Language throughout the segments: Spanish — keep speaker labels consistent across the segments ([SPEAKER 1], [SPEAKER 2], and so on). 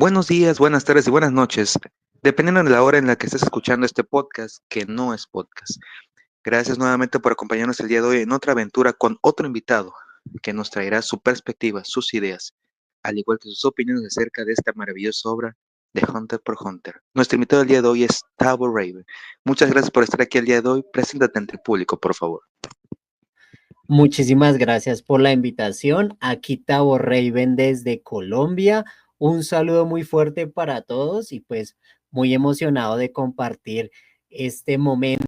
[SPEAKER 1] Buenos días, buenas tardes y buenas noches, dependiendo de la hora en la que estés escuchando este podcast, que no es podcast. Gracias nuevamente por acompañarnos el día de hoy en otra aventura con otro invitado que nos traerá su perspectiva, sus ideas, al igual que sus opiniones acerca de esta maravillosa obra de Hunter por Hunter. Nuestro invitado del día de hoy es Tavo Raven. Muchas gracias por estar aquí el día de hoy. Preséntate ante el público, por favor.
[SPEAKER 2] Muchísimas gracias por la invitación. Aquí Tavo Raven desde Colombia. Un saludo muy fuerte para todos y pues muy emocionado de compartir este momento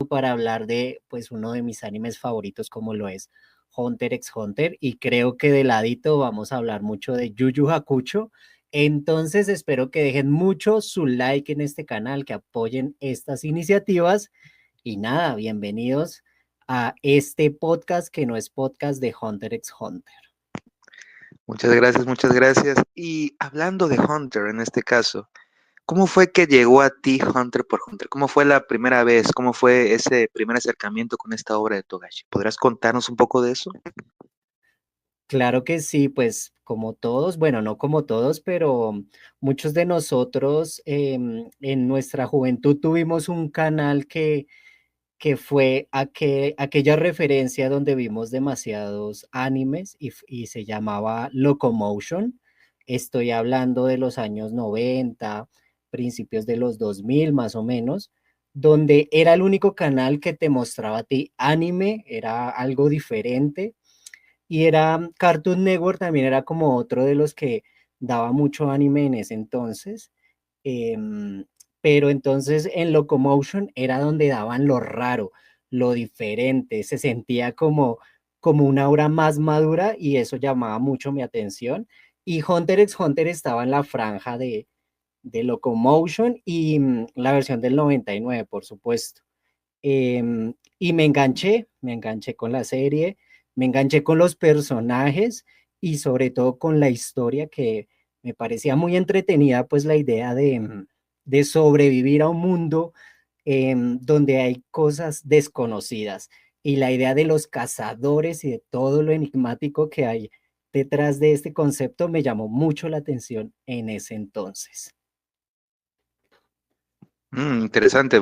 [SPEAKER 2] para hablar de pues uno de mis animes favoritos como lo es Hunter x Hunter y creo que de ladito vamos a hablar mucho de Yu Yu Hakusho. Entonces espero que dejen mucho su like en este canal, que apoyen estas iniciativas y nada, bienvenidos a este podcast que no es podcast de Hunter x Hunter.
[SPEAKER 1] Muchas gracias, muchas gracias. Y hablando de Hunter en este caso, ¿cómo fue que llegó a ti Hunter por Hunter? ¿Cómo fue la primera vez? ¿Cómo fue ese primer acercamiento con esta obra de Togashi? ¿Podrás contarnos un poco de eso?
[SPEAKER 2] Claro que sí, pues como todos, bueno, no como todos, pero muchos de nosotros en nuestra juventud tuvimos un canal que fue aquella referencia donde vimos demasiados animes y se llamaba Locomotion. Estoy hablando de los años 90, principios de los 2000 más o menos, donde era el único canal que te mostraba a ti anime, era algo diferente y era Cartoon Network también era como otro de los que daba mucho anime en ese entonces. Em, pero entonces en Locomotion era donde daban lo raro, lo diferente, se sentía como una obra más madura y eso llamaba mucho mi atención. Y Hunter x Hunter estaba en la franja de Locomotion y la versión del 99, por supuesto. Y me enganché con la serie, me enganché con los personajes y sobre todo con la historia que me parecía muy entretenida, pues la idea de sobrevivir a un mundo donde hay cosas desconocidas y la idea de los cazadores y de todo lo enigmático que hay detrás de este concepto me llamó mucho la atención en ese entonces.
[SPEAKER 1] Interesante.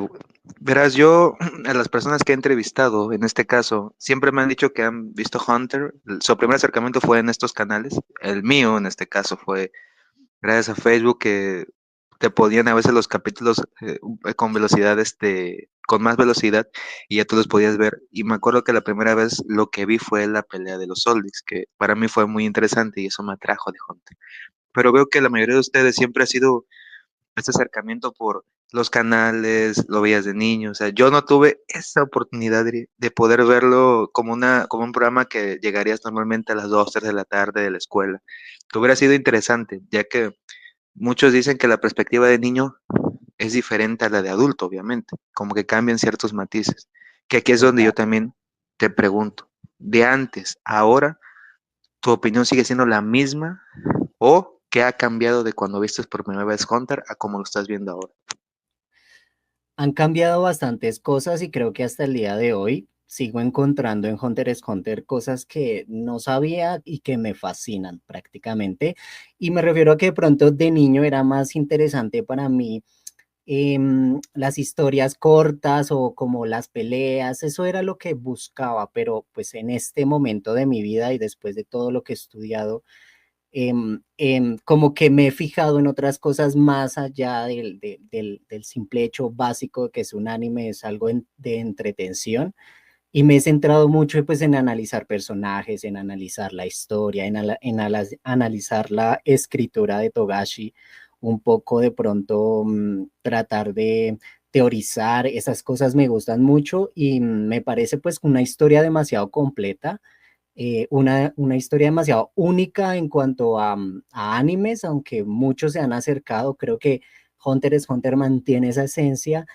[SPEAKER 1] Verás, yo a las personas que he entrevistado, en este caso, siempre me han dicho que han visto Hunter. Su primer acercamiento fue en estos canales. El mío, en este caso, fue gracias a Facebook que te podían a veces los capítulos con velocidad, con más velocidad y ya tú los podías ver. Y me acuerdo que la primera vez lo que vi fue la pelea de los Soldics, que para mí fue muy interesante y eso me atrajo de Hunter. Pero veo que la mayoría de ustedes siempre ha sido este acercamiento por los canales, lo veías de niño, o sea, yo no tuve esa oportunidad de poder verlo como como un programa que llegarías normalmente a las 2 3 de la tarde de la escuela. Que hubiera sido interesante, ya que muchos dicen que la perspectiva de niño es diferente a la de adulto, obviamente, como que cambian ciertos matices. Que aquí es donde yo
[SPEAKER 2] Total.
[SPEAKER 1] también te pregunto, de antes a ahora, ¿tu opinión sigue siendo la misma o qué ha cambiado de cuando viste por primera vez Hunter a como lo estás viendo ahora?
[SPEAKER 2] Han cambiado bastantes cosas y creo que hasta el día de hoy sigo encontrando en Hunter x Hunter cosas que no sabía y que me fascinan prácticamente. Y me refiero a que de pronto de niño era más interesante para mí las historias cortas o como las peleas, eso era lo que buscaba, pero pues en este momento de mi vida y después de todo lo que he estudiado, como que me he fijado en otras cosas más allá del simple hecho básico que es un anime, es algo de entretención. Y me he centrado mucho pues en analizar personajes, en analizar la historia, analizar la escritura de Togashi, un poco de pronto tratar de teorizar, esas cosas me gustan mucho y me parece pues una historia demasiado completa, una historia demasiado única en cuanto a animes, aunque muchos se han acercado, creo que Hunter x Hunter mantiene esa esencia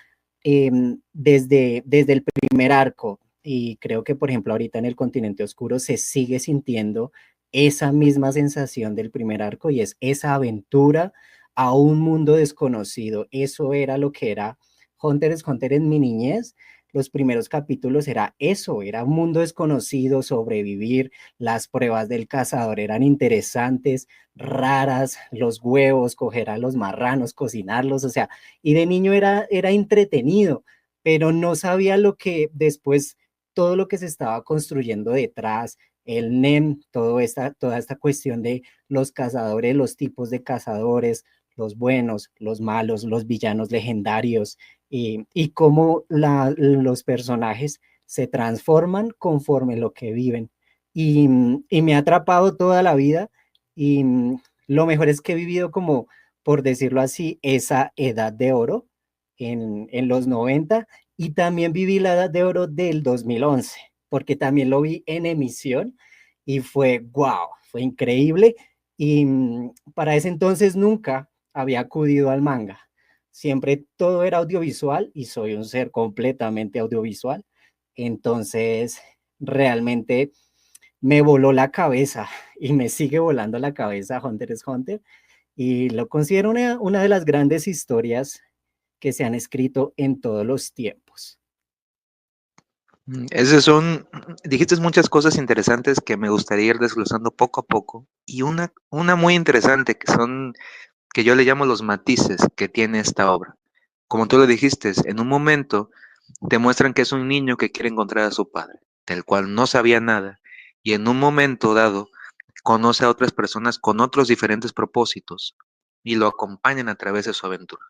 [SPEAKER 2] desde el primer arco y creo que por ejemplo ahorita en el continente oscuro se sigue sintiendo esa misma sensación del primer arco y es esa aventura a un mundo desconocido. Eso era lo que era Hunter x Hunter en mi niñez. los primeros capítulos era eso, era un mundo desconocido, sobrevivir, las pruebas del cazador eran interesantes, raras, los huevos, coger a los marranos, cocinarlos, o sea, y de niño era entretenido, pero no sabía lo que después, todo lo que se estaba construyendo detrás, el NEM, toda esta cuestión de los cazadores, los tipos de cazadores, los buenos, los malos, los villanos legendarios, y cómo los personajes se transforman conforme lo que viven. Y me ha atrapado toda la vida y lo mejor es que he vivido como, por decirlo así, esa edad de oro en los 90 y también viví la edad de oro del 2011 porque también lo vi en emisión y fue wow, fue increíble. Y para ese entonces nunca había acudido al manga. Siempre todo era audiovisual y soy un ser completamente audiovisual. Entonces, realmente me voló la cabeza y me sigue volando la cabeza Hunter x Hunter y lo considero una de las grandes historias que se han escrito en todos los tiempos.
[SPEAKER 1] Esas son, dijiste muchas cosas interesantes que me gustaría ir desglosando poco a poco. Y una muy interesante que son, que yo le llamo los matices que tiene esta obra. Como tú lo dijiste, en un momento te muestran que es un niño que quiere encontrar a su padre, del cual no sabía nada, y en un momento dado conoce a otras personas con otros diferentes propósitos y lo acompañan a través de su aventura.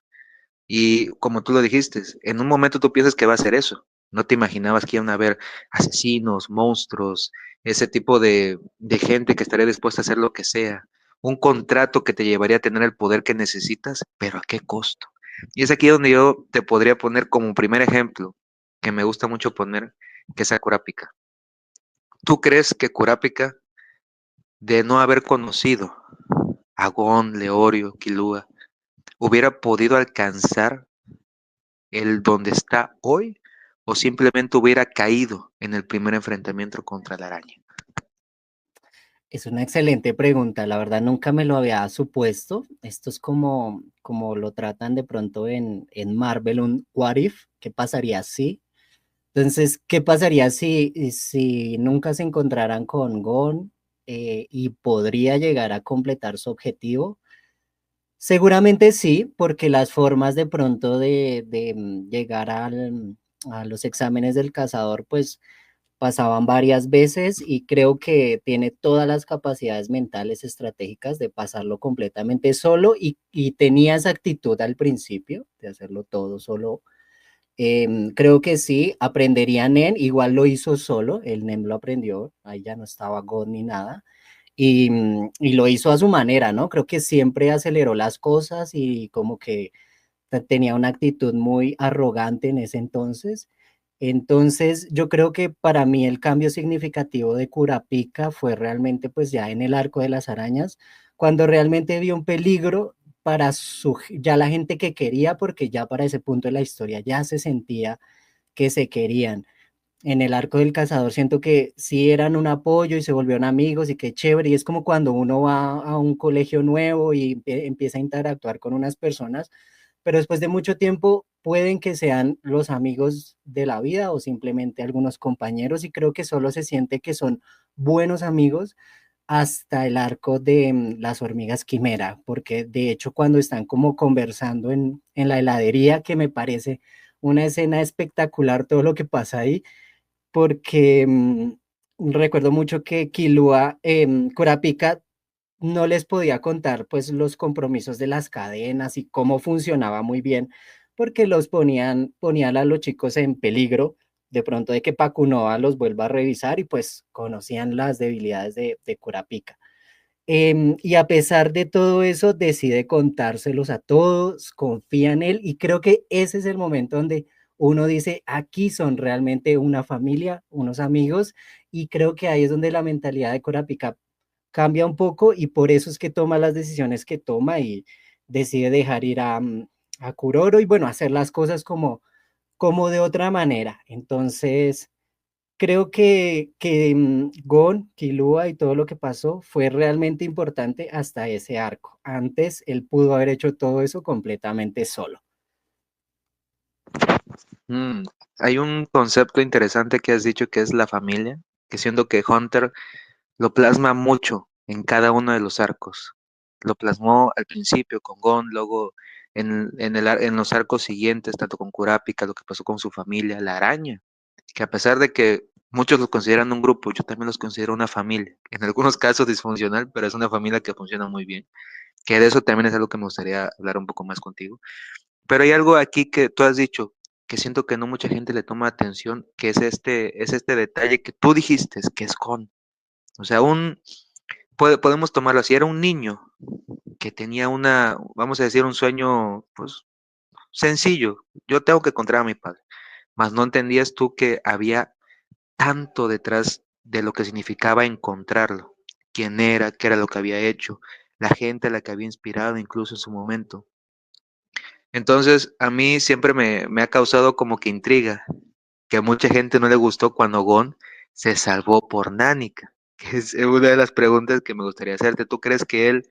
[SPEAKER 1] Y como tú lo dijiste, en un momento tú piensas que va a ser eso. No te imaginabas que iban a haber asesinos, monstruos, ese tipo de gente que estaría dispuesta a hacer lo que sea. Un contrato que te llevaría a tener el poder que necesitas, pero ¿a qué costo? Y es aquí donde yo te podría poner como primer ejemplo, que me gusta mucho poner, que es a Kurapika. ¿Tú crees que Kurapika, de no haber conocido a Gon, Leorio, Killua, hubiera podido alcanzar el donde está hoy o simplemente hubiera caído en el primer enfrentamiento contra la araña?
[SPEAKER 2] Es una excelente pregunta, la verdad nunca me lo había supuesto. Esto es como lo tratan de pronto en Marvel, un what if, ¿qué pasaría si? Entonces, ¿qué pasaría si nunca se encontraran con Gon y podría llegar a completar su objetivo? Seguramente sí, porque las formas de pronto de llegar a los exámenes del cazador, pues pasaban varias veces y creo que tiene todas las capacidades mentales estratégicas de pasarlo completamente solo y tenía esa actitud al principio de hacerlo todo solo. Creo que sí, aprendería Nen, igual lo hizo solo, el Nen lo aprendió, ahí ya no estaba God ni nada, y lo hizo a su manera, ¿no? Creo que siempre aceleró las cosas y como que tenía una actitud muy arrogante en ese entonces. Entonces, yo creo que para mí el cambio significativo de Kurapika fue realmente pues ya en el arco de las arañas, cuando realmente vio un peligro para ya la gente que quería, porque ya para ese punto de la historia ya se sentía que se querían. En el arco del cazador siento que sí eran un apoyo y se volvieron amigos y qué chévere. Y es como cuando uno va a un colegio nuevo y empieza a interactuar con unas personas, pero después de mucho tiempo pueden que sean los amigos de la vida o simplemente algunos compañeros y creo que solo se siente que son buenos amigos hasta el arco de las hormigas quimera, porque de hecho cuando están como conversando en la heladería, que me parece una escena espectacular todo lo que pasa ahí, porque recuerdo mucho que Kilua, Kurapika no les podía contar pues los compromisos de las cadenas y cómo funcionaba muy bien, porque ponían a los chicos en peligro, de pronto de que Pacunoa los vuelva a revisar y pues conocían las debilidades de Kurapika. Y a pesar de todo eso, decide contárselos a todos, confía en él y creo que ese es el momento donde uno dice, aquí son realmente una familia, unos amigos, y creo que ahí es donde la mentalidad de Kurapika cambia un poco y por eso es que toma las decisiones que toma y decide dejar ir a Kuroro y bueno, hacer las cosas como de otra manera. Entonces, creo que Gon, Killua y todo lo que pasó fue realmente importante hasta ese arco. Antes él pudo haber hecho todo eso completamente solo.
[SPEAKER 1] Mm, Hay un concepto interesante que has dicho que es la familia, que siento que Hunter lo plasma mucho en cada uno de los arcos. Lo plasmó al principio con Gon, luego en los arcos siguientes, tanto con Kurapika, lo que pasó con su familia, la araña, que a pesar de que muchos los consideran un grupo, yo también los considero una familia. En algunos casos disfuncional, pero es una familia que funciona muy bien. Que de eso también es algo que me gustaría hablar un poco más contigo. Pero hay algo aquí que tú has dicho, que siento que no mucha gente le toma atención, que es este detalle que tú dijiste, que es Gon. O sea, podemos tomarlo así, era un niño que tenía vamos a decir, un sueño, pues, sencillo. Yo tengo que encontrar a mi padre. Mas no entendías tú que había tanto detrás de lo que significaba encontrarlo. Quién era, qué era lo que había hecho, la gente a la que había inspirado incluso en su momento. Entonces, a mí siempre me ha causado como que intriga, que a mucha gente no le gustó cuando Gon se salvó por Nánica, que es una de las preguntas que me gustaría hacerte. ¿Tú crees que él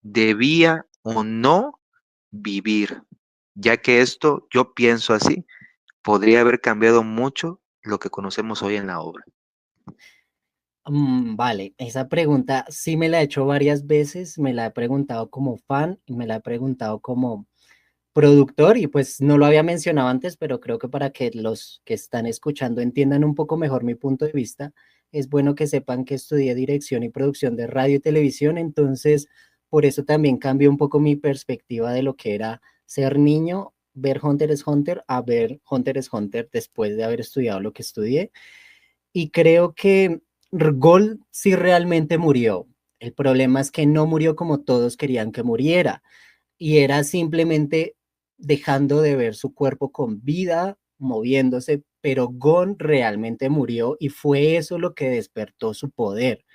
[SPEAKER 1] debía o no vivir? Ya que esto, yo pienso así, podría haber cambiado mucho lo que conocemos hoy en la obra.
[SPEAKER 2] Vale, esa pregunta sí me la he hecho varias veces, me la he preguntado como fan y me la he preguntado como productor y pues no lo había mencionado antes, pero creo que para que los que están escuchando entiendan un poco mejor mi punto de vista, es bueno que sepan que estudié dirección y producción de radio y televisión, entonces por eso también cambió un poco mi perspectiva de lo que era ser niño, ver Hunter x Hunter a ver Hunter x Hunter después de haber estudiado lo que estudié. Y creo que Gol sí realmente murió. El problema es que no murió como todos querían que muriera y era simplemente dejando de ver su cuerpo con vida, moviéndose, pero Gon realmente murió y fue eso lo que despertó su poder.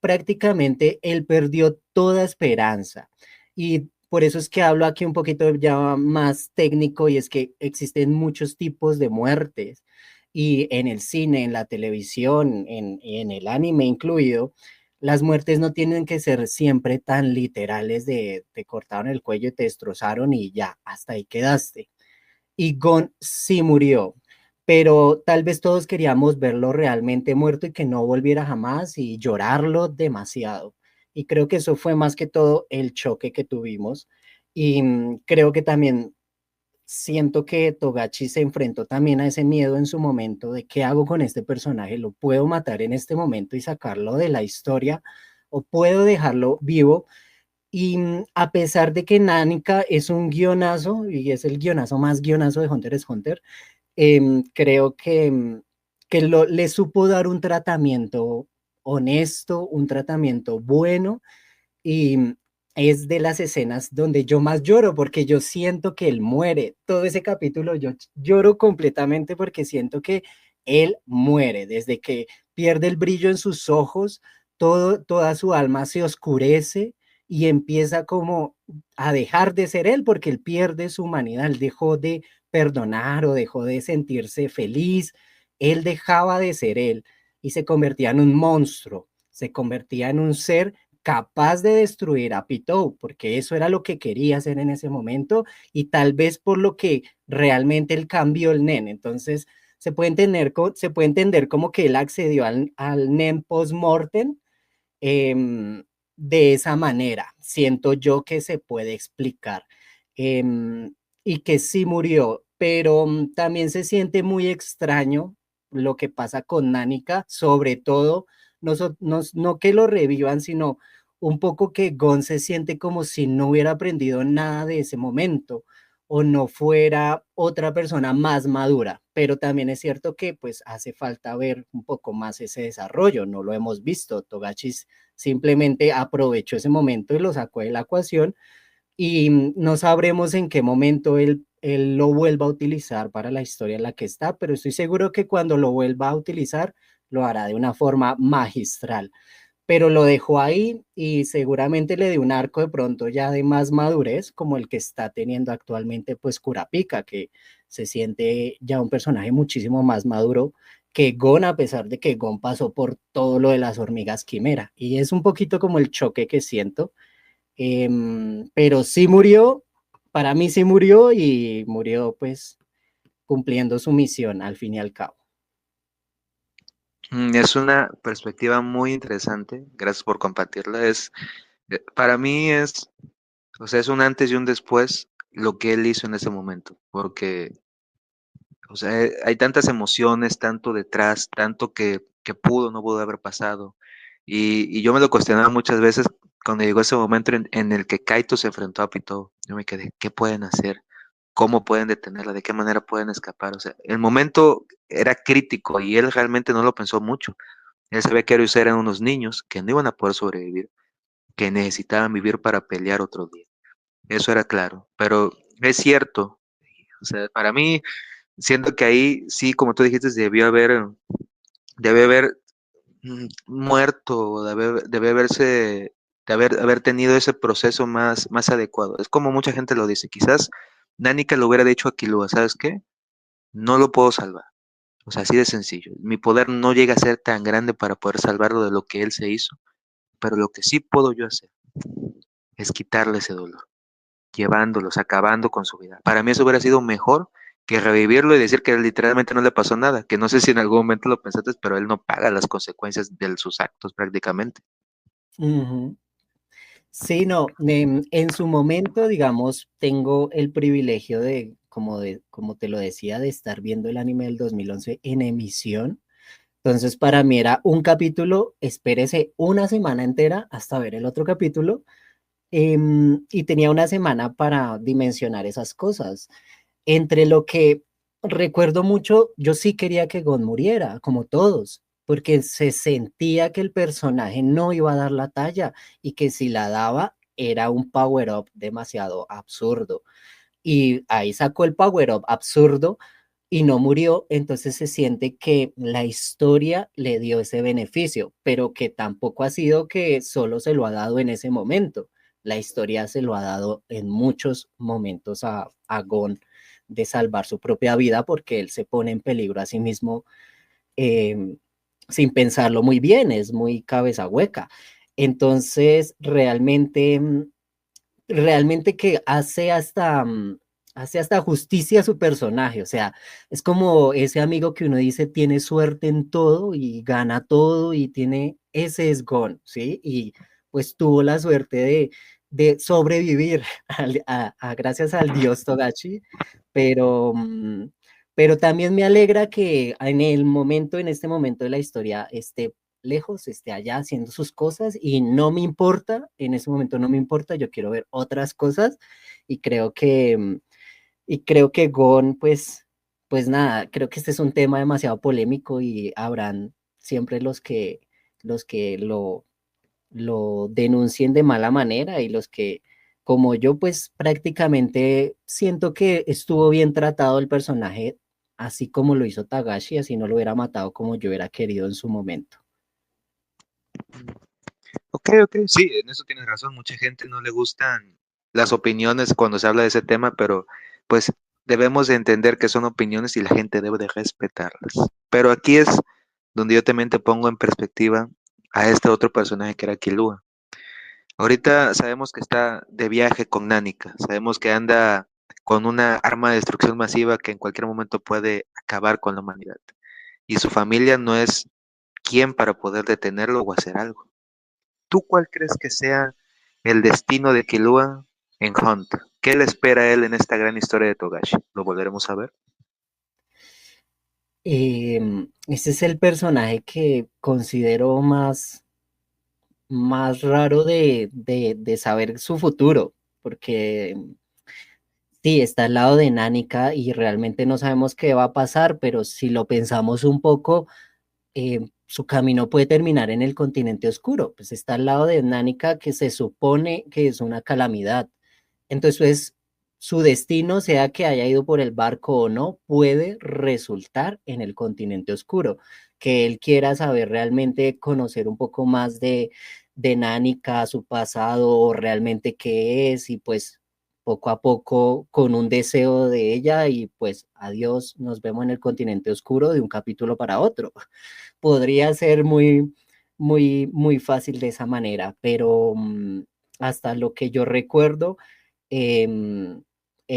[SPEAKER 2] Prácticamente él perdió toda esperanza y por eso es que hablo aquí un poquito ya más técnico y es que existen muchos tipos de muertes y en el cine, en la televisión, en el anime incluido, las muertes no tienen que ser siempre tan literales de te cortaron el cuello y te destrozaron y ya, hasta ahí quedaste. Y Gon sí murió, pero tal vez todos queríamos verlo realmente muerto y que no volviera jamás y llorarlo demasiado. Y creo que eso fue más que todo el choque que tuvimos. Y creo que también siento que Togachi se enfrentó también a ese miedo en su momento de qué hago con este personaje, lo puedo matar en este momento y sacarlo de la historia o puedo dejarlo vivo. Y a pesar de que Nánica es un guionazo y es el guionazo más guionazo de Hunter x Hunter, creo que, le supo dar un tratamiento honesto, un tratamiento bueno y es de las escenas donde yo más lloro porque yo siento que él muere. Todo ese capítulo yo lloro completamente porque siento que él muere desde que pierde el brillo en sus ojos, toda su alma se oscurece y empieza como a dejar de ser él porque él pierde su humanidad, él dejó de perdonar o dejó de sentirse feliz, él dejaba de ser él y se convertía en un monstruo, se convertía en un ser capaz de destruir a Pitou, porque eso era lo que quería hacer en ese momento y tal vez por lo que realmente él cambió el Nen. Entonces, se puede entender como que él accedió al Nen post-mortem eh, de esa manera. Siento yo que se puede explicar eh, y que sí murió, pero también se siente muy extraño lo que pasa con Nánica, sobre todo, no que lo revivan, sino un poco que Gon se siente como si no hubiera aprendido nada de ese momento o no fuera otra persona más madura, pero también es cierto que pues hace falta ver un poco más ese desarrollo, no lo hemos visto, Togashi simplemente aprovechó ese momento y lo sacó de la ecuación y no sabremos en qué momento él lo vuelva a utilizar para la historia en la que está, pero estoy seguro que cuando lo vuelva a utilizar lo hará de una forma magistral. Pero lo dejó ahí y seguramente le dio un arco de pronto ya de más madurez, como el que está teniendo actualmente pues Kurapika, que se siente ya un personaje muchísimo más maduro que Gon, a pesar de que Gon pasó por todo lo de las hormigas quimera. Y es un poquito como el choque que siento, pero sí murió, para mí sí murió y murió pues cumpliendo su misión al fin y al cabo.
[SPEAKER 1] Es una perspectiva muy interesante, gracias por compartirla. Para mí o sea, es un antes y un después lo que él hizo en ese momento, porque, o sea, hay tantas emociones, tanto detrás, tanto que pudo, no pudo haber pasado. Y yo me lo cuestionaba muchas veces cuando llegó ese momento en el que Kaito se enfrentó a Pitou. Yo me quedé, ¿qué pueden hacer? ¿Cómo pueden detenerla? ¿De qué manera pueden escapar? O sea, el momento era crítico y él realmente no lo pensó mucho. Él sabía que Aryusa eran unos niños que no iban a poder sobrevivir, que necesitaban vivir para pelear otro día. Eso era claro. Pero es cierto, o sea, para mí, siento que ahí sí, como tú dijiste, debe haber muerto, debe haber tenido ese proceso más adecuado. Es como mucha gente lo dice. Quizás Nanika lo hubiera dicho a Killua, ¿sabes qué? No lo puedo salvar. O sea, así de sencillo. Mi poder no llega a ser tan grande para poder salvarlo de lo que él se hizo. Pero lo que sí puedo yo hacer es quitarle ese dolor, llevándolos, acabando con su vida. Para mí eso hubiera sido mejor que revivirlo y decir que literalmente no le pasó nada, que no sé si en algún momento lo pensaste, pero él no paga las consecuencias de sus actos prácticamente.
[SPEAKER 2] Ujú. Sí, no, en su momento, digamos, tengo el privilegio como te lo decía, de estar viendo el anime del 2011 en emisión. Entonces, para mí era un capítulo, espérese una semana entera hasta ver el otro capítulo, y tenía una semana para dimensionar esas cosas. Entre lo que recuerdo mucho, yo sí quería que Gon muriera, como todos, porque se sentía que el personaje no iba a dar la talla y que si la daba era un power-up demasiado absurdo. Y ahí sacó el power-up absurdo y no murió, entonces se siente que la historia le dio ese beneficio, pero que tampoco ha sido que solo se lo ha dado en ese momento. La historia se lo ha dado en muchos momentos a Gon de salvar su propia vida porque él se pone en peligro a sí mismo, eh, sin pensarlo muy bien, es muy cabeza hueca. Entonces, realmente que hace hasta justicia a su personaje, o sea, es como ese amigo que uno dice tiene suerte en todo y gana todo y tiene, ese es Gon, ¿sí? Y pues tuvo la suerte de sobrevivir gracias al dios Togashi, pero, pero también me alegra que en este momento de la historia, esté lejos, esté allá haciendo sus cosas y no me importa, en ese momento no me importa, yo quiero ver otras cosas y creo que Gon, pues nada, creo que este es un tema demasiado polémico y habrán siempre los que lo denuncien de mala manera y los que, como yo, pues prácticamente siento que estuvo bien tratado el personaje, así como lo hizo Tagashi, así no lo hubiera matado como yo hubiera querido en su momento.
[SPEAKER 1] Ok, ok, sí, en eso tienes razón. Mucha gente no le gustan las opiniones cuando se habla de ese tema, pero pues debemos de entender que son opiniones y la gente debe de respetarlas. Pero aquí es donde yo también te pongo en perspectiva a este otro personaje que era Killua. Ahorita sabemos que está de viaje con Nánica, sabemos que anda con una arma de destrucción masiva que en cualquier momento puede acabar con la humanidad. Y su familia no es quien para poder detenerlo o hacer algo. ¿Tú cuál crees que sea el destino de Killua en Hunter? ¿Qué le espera a él en esta gran historia de Togashi? ¿Lo volveremos a ver?
[SPEAKER 2] Este es el personaje que considero más raro de saber su futuro, porque sí, está al lado de Nánica y realmente no sabemos qué va a pasar, pero si lo pensamos un poco, su camino puede terminar en el continente oscuro, pues está al lado de Nánica que se supone que es una calamidad. Entonces, pues, su destino, sea que haya ido por el barco o no, puede resultar en el continente oscuro. Que él quiera saber realmente, conocer un poco más de Nánica, su pasado, o realmente qué es, y pues poco a poco con un deseo de ella, y pues adiós, nos vemos en el continente oscuro de un capítulo para otro. Podría ser muy fácil de esa manera, pero hasta lo que yo recuerdo, em,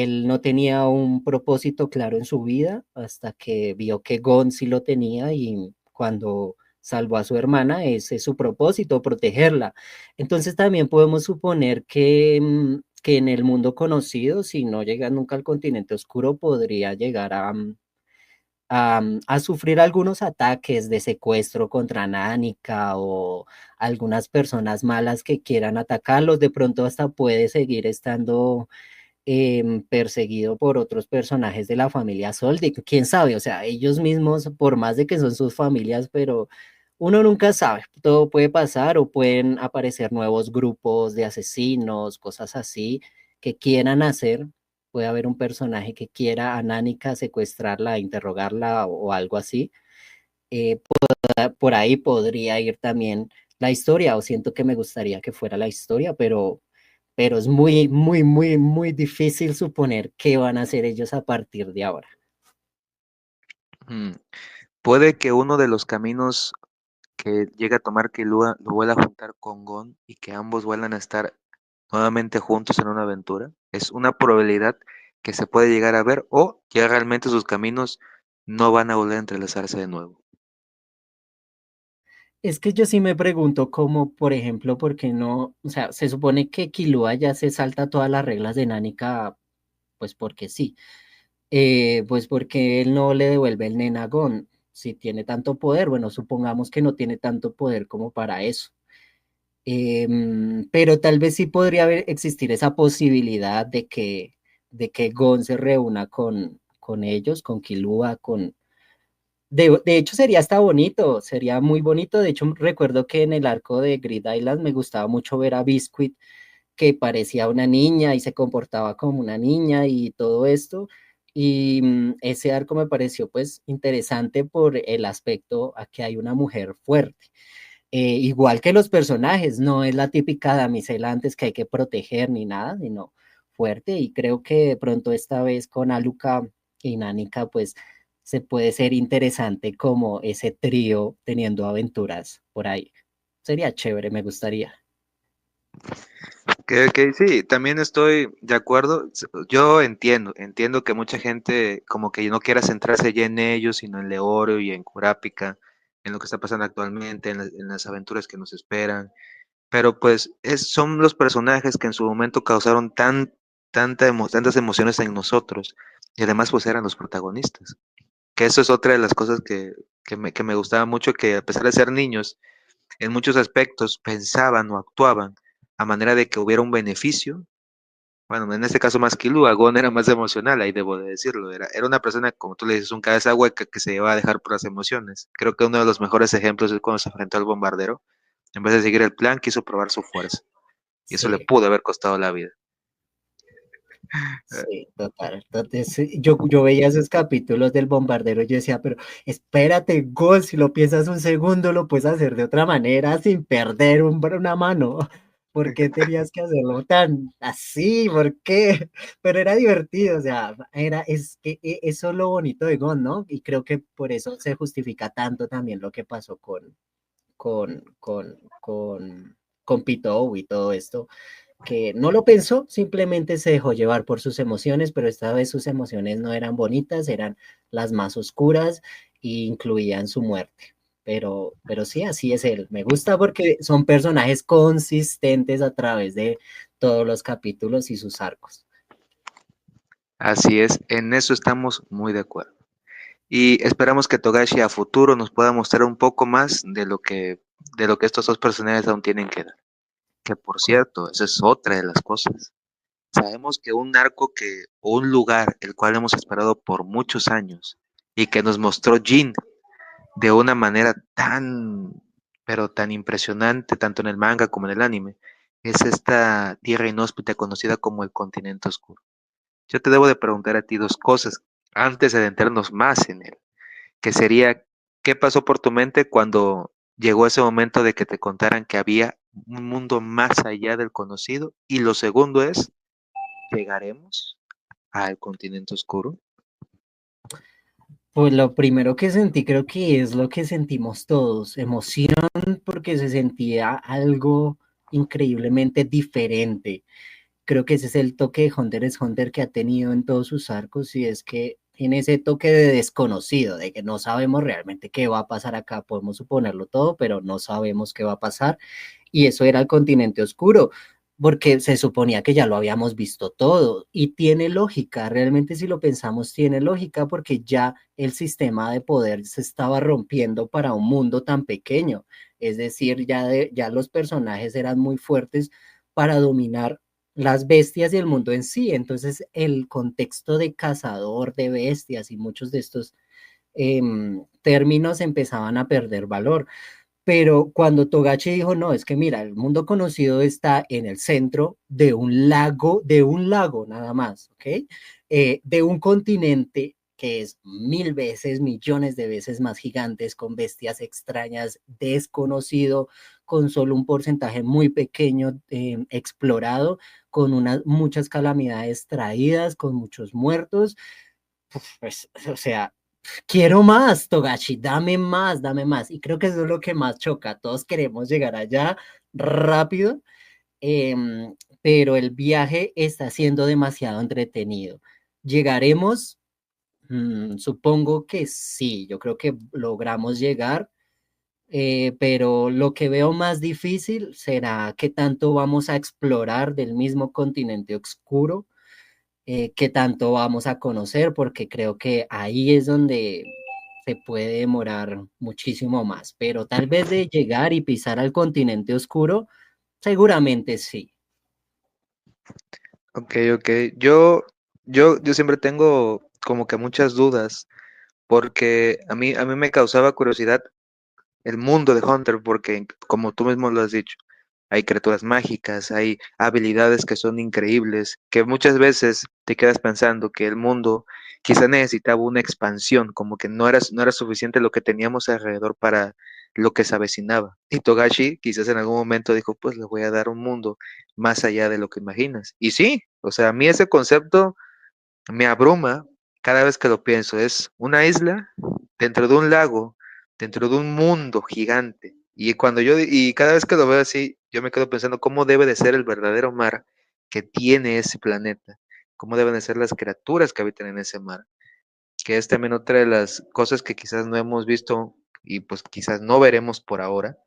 [SPEAKER 2] él no tenía un propósito claro en su vida hasta que vio que Gon sí lo tenía y cuando salvó a su hermana, ese es su propósito, protegerla. Entonces también podemos suponer que en el mundo conocido, si no llega nunca al continente oscuro, podría llegar a sufrir algunos ataques de secuestro contra Nánica o algunas personas malas que quieran atacarlos. De pronto hasta puede seguir estando perseguido por otros personajes de la familia Soldic. Quién sabe, o sea, ellos mismos, por más de que son sus familias, pero uno nunca sabe, todo puede pasar o pueden aparecer nuevos grupos de asesinos, cosas así que quieran hacer. Puede haber un personaje que quiera a Nánica secuestrarla, interrogarla o algo así. Eh, por ahí podría ir también la historia, o siento que me gustaría que fuera la historia, pero es muy, muy, muy, muy difícil suponer qué van a hacer ellos a partir de ahora.
[SPEAKER 1] Mm, puede que uno de los caminos que llegue a tomar Killua lo vuelva a juntar con Gon y que ambos vuelvan a estar nuevamente juntos en una aventura. Es una probabilidad que se puede llegar a ver o que realmente sus caminos no van a volver a entrelazarse de nuevo.
[SPEAKER 2] Es que yo sí me pregunto cómo, por ejemplo, por qué no, o sea, se supone que Killua ya se salta todas las reglas de Nánica, pues porque sí, pues porque él no le devuelve el nen a Gon, si tiene tanto poder, bueno, supongamos que no tiene tanto poder como para eso. Pero tal vez sí podría existir esa posibilidad de que Gon se reúna con ellos, con Killua, de hecho sería hasta bonito, sería muy bonito. De hecho, recuerdo que en el arco de Grid Island me gustaba mucho ver a Biscuit, que parecía una niña y se comportaba como una niña y todo esto. Y ese arco me pareció pues interesante por el aspecto a que hay una mujer fuerte. Igual que los personajes, no es la típica damisela antes que hay que proteger ni nada, sino fuerte. Y creo que de pronto esta vez con Aluka y Nánica, pues se puede ser interesante como ese trío teniendo aventuras por ahí. Sería chévere, me gustaría.
[SPEAKER 1] Que sí, también estoy de acuerdo. Yo entiendo que mucha gente como que no quiera centrarse ya en ellos, sino en Leorio y en Kurapika, en lo que está pasando actualmente, en las aventuras que nos esperan. Pero pues son los personajes que en su momento causaron tantas emociones en nosotros y además pues eran los protagonistas. Que eso es otra de las cosas que me gustaba mucho, que a pesar de ser niños, en muchos aspectos pensaban o actuaban a manera de que hubiera un beneficio. Bueno, en este caso más que Lu, Gon era más emocional, ahí debo de decirlo. Era una persona, como tú le dices, un cabeza hueca que se iba a dejar por las emociones. Creo que uno de los mejores ejemplos es cuando se enfrentó al bombardero. En vez de seguir el plan, quiso probar su fuerza. Y eso le
[SPEAKER 2] Sí.
[SPEAKER 1] pudo haber costado la vida. Eh,
[SPEAKER 2] Sí, total. Entonces, sí, yo veía esos capítulos del bombardero y yo decía, pero espérate, Gol, si lo piensas un segundo, lo puedes hacer de otra manera sin perder una mano. ¿Por qué tenías que hacerlo tan así? ¿Por qué? Pero era divertido, o sea, es que eso es lo bonito de Gon, ¿no? Y creo que por eso se justifica tanto también lo que pasó con, con, con, con Pitou y todo esto que no lo pensó, simplemente se dejó llevar por sus emociones, pero esta vez sus emociones no eran bonitas, eran las más oscuras e incluían su muerte. Pero sí, así es él. Me gusta porque son personajes consistentes a través de todos los capítulos y sus arcos.
[SPEAKER 1] Así es, en eso estamos muy de acuerdo. Y esperamos que Togashi a futuro nos pueda mostrar un poco más de lo que estos dos personajes aún tienen que dar. Que por cierto, esa es otra de las cosas. Sabemos que un arco o un lugar el cual hemos esperado por muchos años y que nos mostró Jin de una manera pero tan impresionante, tanto en el manga como en el anime, es esta tierra inhóspita conocida como el continente oscuro. Yo te debo de preguntar a ti dos cosas antes de adentrarnos más en él, que sería, ¿qué pasó por tu mente cuando llegó ese momento de que te contaran que había un mundo más allá del conocido? Y lo segundo es, ¿llegaremos al continente oscuro?
[SPEAKER 2] Pues lo primero que sentí creo que es lo que sentimos todos, emoción porque se sentía algo increíblemente diferente. creo que ese es el toque de Hunter x Hunter que ha tenido en todos sus arcos y es que tiene ese toque de desconocido, de que no sabemos realmente qué va a pasar acá, podemos suponerlo todo, pero no sabemos qué va a pasar y eso era el continente oscuro, porque se suponía que ya lo habíamos visto todo y tiene lógica, realmente si lo pensamos tiene lógica porque ya el sistema de poder se estaba rompiendo para un mundo tan pequeño, es decir, ya los personajes eran muy fuertes para dominar las bestias y el mundo en sí, entonces el contexto de cazador de bestias y muchos de estos términos empezaban a perder valor. Pero cuando Togashi dijo, no, es que mira, el mundo conocido está en el centro de un lago nada más, ¿ok? De un continente que es mil veces, millones de veces más gigantes, con bestias extrañas, desconocido, con solo un porcentaje muy pequeño explorado, con muchas calamidades traídas, con muchos muertos. Pues, o sea, quiero más, Togashi, dame más, dame más. Y creo que eso es lo que más choca. Todos queremos llegar allá rápido, pero el viaje está siendo demasiado entretenido. ¿Llegaremos? Supongo que sí, yo creo que logramos llegar, pero lo que veo más difícil será qué tanto vamos a explorar del mismo continente oscuro, qué tanto vamos a conocer, porque creo que ahí es donde se puede demorar muchísimo más, pero tal vez de llegar y pisar al continente oscuro, seguramente sí.
[SPEAKER 1] Ok, ok. Yo siempre tengo como que muchas dudas, porque a mí me causaba curiosidad el mundo de Hunter, porque como tú mismo lo has dicho, hay criaturas mágicas, hay habilidades que son increíbles, que muchas veces te quedas pensando que el mundo quizá necesitaba una expansión, como que no era suficiente lo que teníamos alrededor para lo que se avecinaba. Y Togashi quizás en algún momento dijo, pues le voy a dar un mundo más allá de lo que imaginas. Y sí, o sea, a mí ese concepto me abruma cada vez que lo pienso. Es una isla dentro de un lago, dentro de un mundo gigante. Y cada vez que lo veo así, yo me quedo pensando cómo debe de ser el verdadero mar que tiene ese planeta, cómo deben de ser las criaturas que habitan en ese mar, que es también otra de las cosas que quizás no hemos visto y pues quizás no veremos por ahora,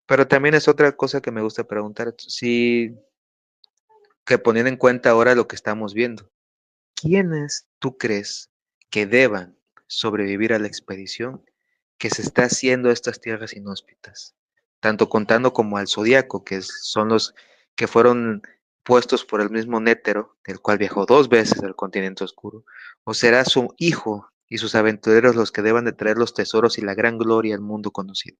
[SPEAKER 1] pero también es otra cosa que me gusta preguntar, sí, que poniendo en cuenta ahora lo que estamos viendo. ¿Quiénes tú crees que deban sobrevivir a la expedición que se está haciendo a estas tierras inhóspitas? Tanto contando como al Zodíaco, son los que fueron puestos por el mismo Nétero, el cual viajó dos veces al continente oscuro, o será su hijo y sus aventureros los que deban de traer los tesoros y la gran gloria al mundo conocido.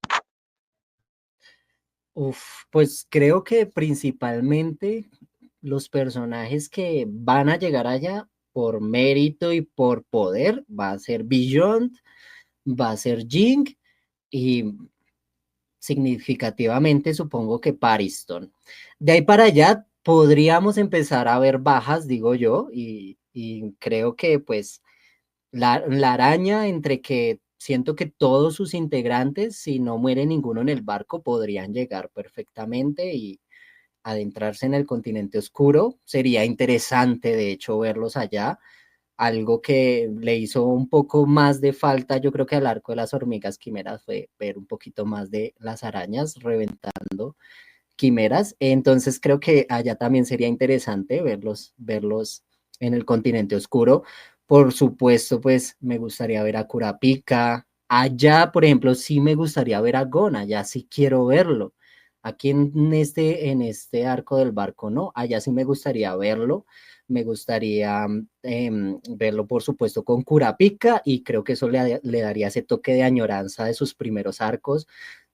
[SPEAKER 2] Uf, pues creo que principalmente los personajes que van a llegar allá por mérito y por poder va a ser Beyond, va a ser Jing y significativamente supongo que Pariston. De ahí para allá podríamos empezar a ver bajas, digo yo, y creo que pues la araña entre que siento que todos sus integrantes, si no muere ninguno en el barco, podrían llegar perfectamente y adentrarse en el continente oscuro. Sería interesante, de hecho, verlos allá. Algo que le hizo un poco más de falta, yo creo que al arco de las hormigas quimeras fue ver un poquito más de las arañas reventando quimeras. Entonces creo que allá también sería interesante verlos en el continente oscuro. Por supuesto, pues me gustaría ver a Kurapika. Allá, por ejemplo, sí me gustaría ver a Gon, allá sí quiero verlo. Aquí en este arco del barco, no, allá sí me gustaría verlo. Me gustaría verlo, por supuesto, con Kurapika y creo que eso le daría ese toque de añoranza de sus primeros arcos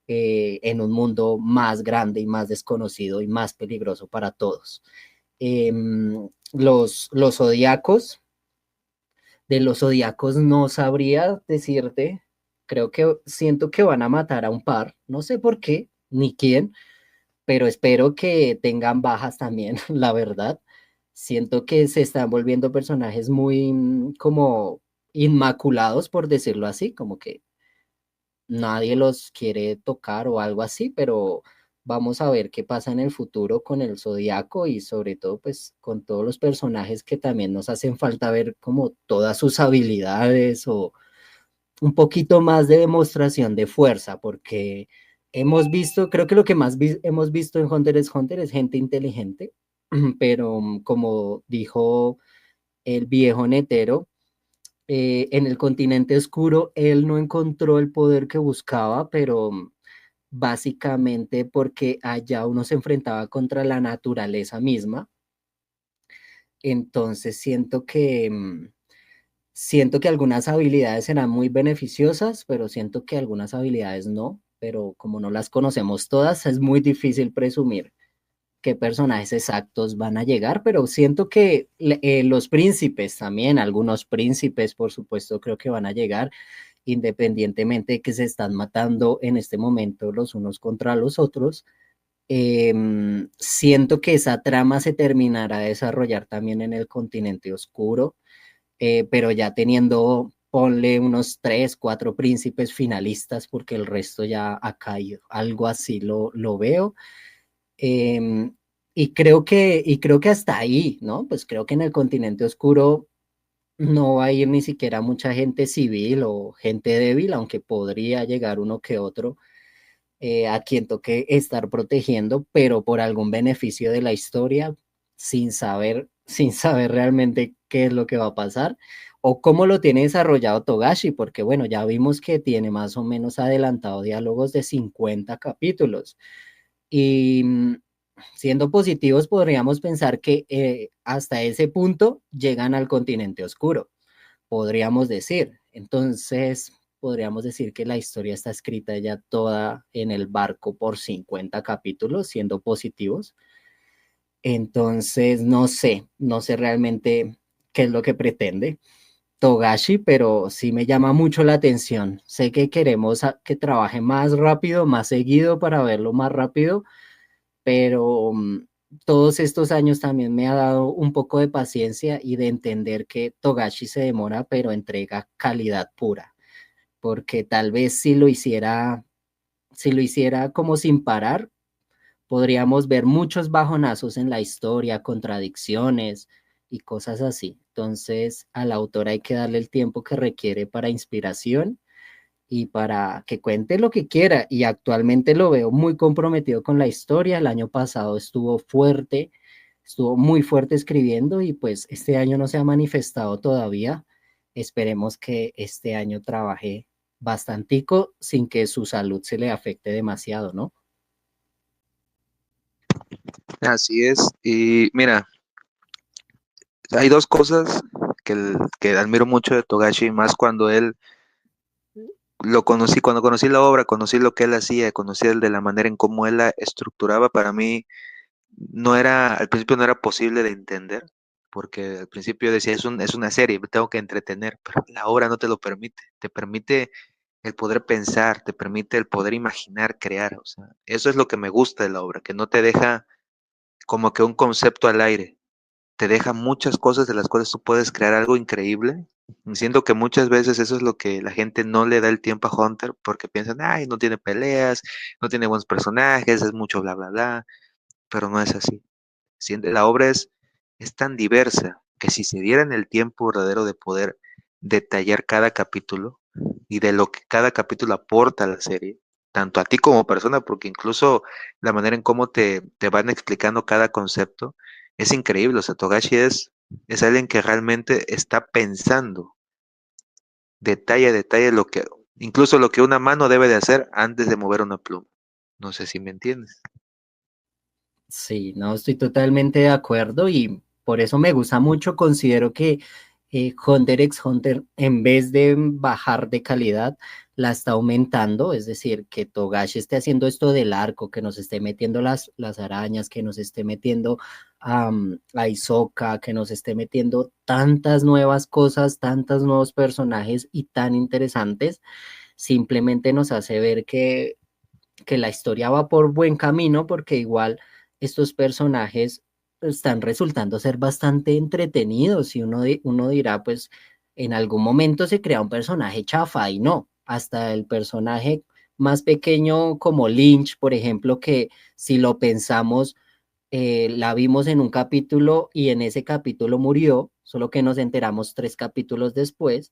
[SPEAKER 2] en un mundo más grande y más desconocido y más peligroso para todos. Los zodiacos, de los zodiacos no sabría decirte, creo que siento que van a matar a un par, no sé por qué ni quién, pero espero que tengan bajas también, la verdad. Siento que se están volviendo personajes muy como inmaculados, por decirlo así, como que nadie los quiere tocar o algo así, pero vamos a ver qué pasa en el futuro con el Zodiaco y sobre todo pues con todos los personajes que también nos hacen falta ver como todas sus habilidades o un poquito más de demostración de fuerza, porque hemos visto, creo que lo que más hemos visto en Hunter x Hunter es gente inteligente, pero como dijo el viejo Netero, en el continente oscuro él no encontró el poder que buscaba, pero básicamente porque allá uno se enfrentaba contra la naturaleza misma. Entonces siento que algunas habilidades serán muy beneficiosas, pero siento que algunas habilidades no, pero como no las conocemos todas, es muy difícil presumir qué personajes exactos van a llegar, pero siento que los príncipes también, algunos príncipes, por supuesto, creo que van a llegar, independientemente de que se están matando en este momento los unos contra los otros. Siento que esa trama se terminará de desarrollar también en el continente oscuro, pero ya teniendo, ponle unos tres, cuatro príncipes finalistas, porque el resto ya ha caído. Algo así lo veo. Em, y creo que hasta ahí, ¿no? Pues creo que en el continente oscuro no va a ir ni siquiera mucha gente civil o gente débil, aunque podría llegar uno que otro a quien toque estar protegiendo, pero por algún beneficio de la historia, sin saber realmente qué es lo que va a pasar o cómo lo tiene desarrollado Togashi, porque bueno, ya vimos que tiene más o menos adelantado diálogos de 50 capítulos. Y siendo positivos, podríamos pensar que hasta ese punto llegan al continente oscuro, podríamos decir. Entonces, podríamos decir que la historia está escrita ya toda en el barco por 50 capítulos, siendo positivos. Entonces, no sé realmente qué es lo que pretende Togashi, pero sí me llama mucho la atención. Sé que queremos que trabaje más rápido, más seguido para verlo más rápido, pero todos estos años también me ha dado un poco de paciencia y de entender que Togashi se demora, pero entrega calidad pura, porque tal vez si lo hiciera como sin parar, podríamos ver muchos bajonazos en la historia, contradicciones y cosas así. Entonces, al autor hay que darle el tiempo que requiere para inspiración y para que cuente lo que quiera. Y actualmente lo veo muy comprometido con la historia. El año pasado estuvo fuerte, estuvo muy fuerte escribiendo y pues este año no se ha manifestado todavía. Esperemos que este año trabaje bastantico sin que su salud se le afecte demasiado, ¿no?
[SPEAKER 1] Así es. Y mira, hay dos cosas que admiro mucho de Togashi, más cuando él lo conocí, cuando conocí la obra, conocí lo que él hacía, conocí el de la manera en cómo él la estructuraba, para mí al principio no era posible de entender, porque al principio decía, es una serie, me tengo que entretener, pero la obra no te lo permite, te permite el poder pensar, te permite el poder imaginar, crear, o sea, eso es lo que me gusta de la obra, que no te deja como que un concepto al aire, te deja muchas cosas de las cuales tú puedes crear algo increíble. Y siento que muchas veces eso es lo que la gente no le da el tiempo a Hunter porque piensan, ay, no tiene peleas, no tiene buenos personajes, es mucho bla, bla, bla, pero no es así. La obra es tan diversa que si se dieran el tiempo verdadero de poder detallar cada capítulo y de lo que cada capítulo aporta a la serie, tanto a ti como persona, porque incluso la manera en cómo te van explicando cada concepto es increíble. O sea, Togashi es alguien que realmente está pensando detalle a detalle incluso lo que una mano debe de hacer antes de mover una pluma. No sé si me entiendes.
[SPEAKER 2] Sí, no, estoy totalmente de acuerdo y por eso me gusta mucho. Considero que Hunter x Hunter, en vez de bajar de calidad, la está aumentando. Es decir, que Togashi esté haciendo esto del arco, que nos esté metiendo las arañas, que nos esté metiendo a Hisoka, que nos esté metiendo tantas nuevas cosas, tantos nuevos personajes y tan interesantes, simplemente nos hace ver que la historia va por buen camino porque igual estos personajes están resultando ser bastante entretenidos y uno dirá, pues en algún momento se crea un personaje chafa y no, hasta el personaje más pequeño como Lynch, por ejemplo, que si lo pensamos, la vimos en un capítulo y en ese capítulo murió, solo que nos enteramos 3 capítulos después,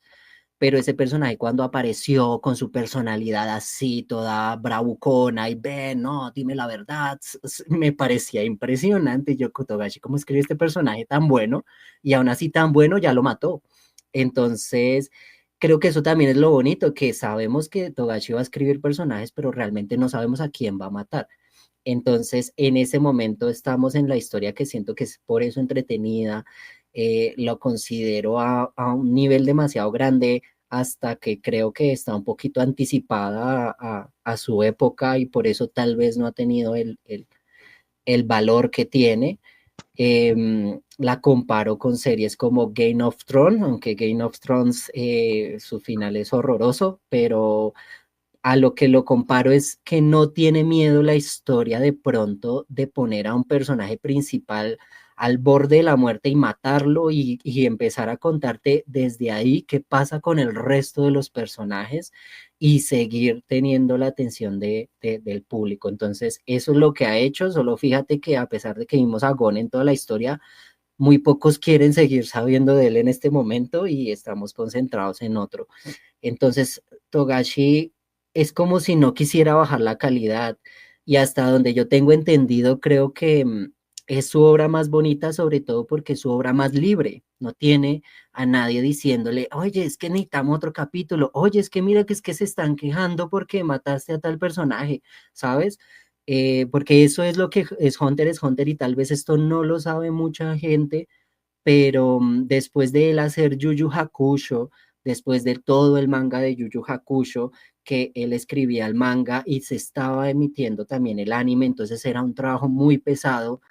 [SPEAKER 2] pero ese personaje cuando apareció con su personalidad así, toda bravucona y ven, no, dime la verdad, me parecía impresionante. Yo, Kotogashi, ¿cómo escribe este personaje tan bueno? Y aún así tan bueno, ya lo mató. Entonces, creo que eso también es lo bonito, que sabemos que Togashi va a escribir personajes, pero realmente no sabemos a quién va a matar. Entonces, en ese momento estamos en la historia que siento que es por eso entretenida, lo considero a un nivel demasiado grande hasta que creo que está un poquito anticipada a su época y por eso tal vez no ha tenido el valor que tiene. La comparo con series como Game of Thrones, aunque Game of Thrones su final es horroroso, pero a lo que lo comparo es que no tiene miedo la historia de pronto de poner a un personaje principal al borde de la muerte y matarlo y empezar a contarte desde ahí qué pasa con el resto de los personajes y seguir teniendo la atención del público. Entonces, eso es lo que ha hecho, solo fíjate que a pesar de que vimos a Gon en toda la historia, muy pocos quieren seguir sabiendo de él en este momento y estamos concentrados en otro. Entonces, Togashi es como si no quisiera bajar la calidad y hasta donde yo tengo entendido, creo que es su obra más bonita, sobre todo porque es su obra más libre. No tiene a nadie diciéndole, oye, es que necesitamos otro capítulo, oye, es que mira que es que se están quejando porque mataste a tal personaje, ¿sabes? Porque eso es lo que es Hunter y tal vez esto no lo sabe mucha gente, pero después de él hacer Yu Yu Hakusho, después de todo el manga de Yu Yu Hakusho, que él escribía el manga y se estaba emitiendo también el anime, entonces era un trabajo muy pesado.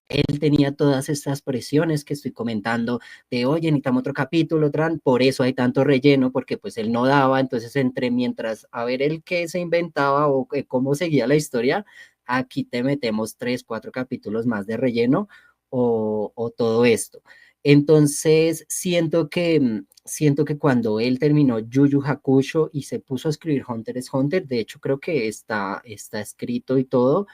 [SPEAKER 2] Él tenía todas estas presiones que estoy comentando de, oye, necesitamos otro capítulo, por eso hay tanto relleno, porque pues él no daba, entonces entre mientras a ver el qué se inventaba o cómo seguía la historia, aquí te metemos 3, 4 capítulos más de relleno o todo esto. Entonces siento que cuando él terminó Yu Yu Hakusho y se puso a escribir Hunter x Hunter, de hecho creo que está escrito y todo,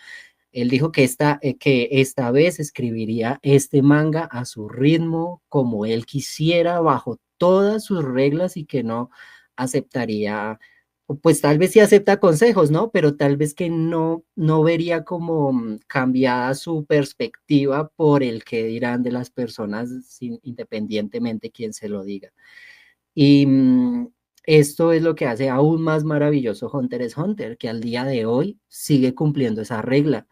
[SPEAKER 2] él dijo que esta vez escribiría este manga a su ritmo, como él quisiera, bajo todas sus reglas y que no aceptaría, o pues tal vez sí acepta consejos, ¿no? Pero tal vez que no vería como cambiada su perspectiva por el que dirán de las personas, independientemente quién se lo diga. Y esto es lo que hace aún más maravilloso Hunter x Hunter, que al día de hoy sigue cumpliendo esa regla,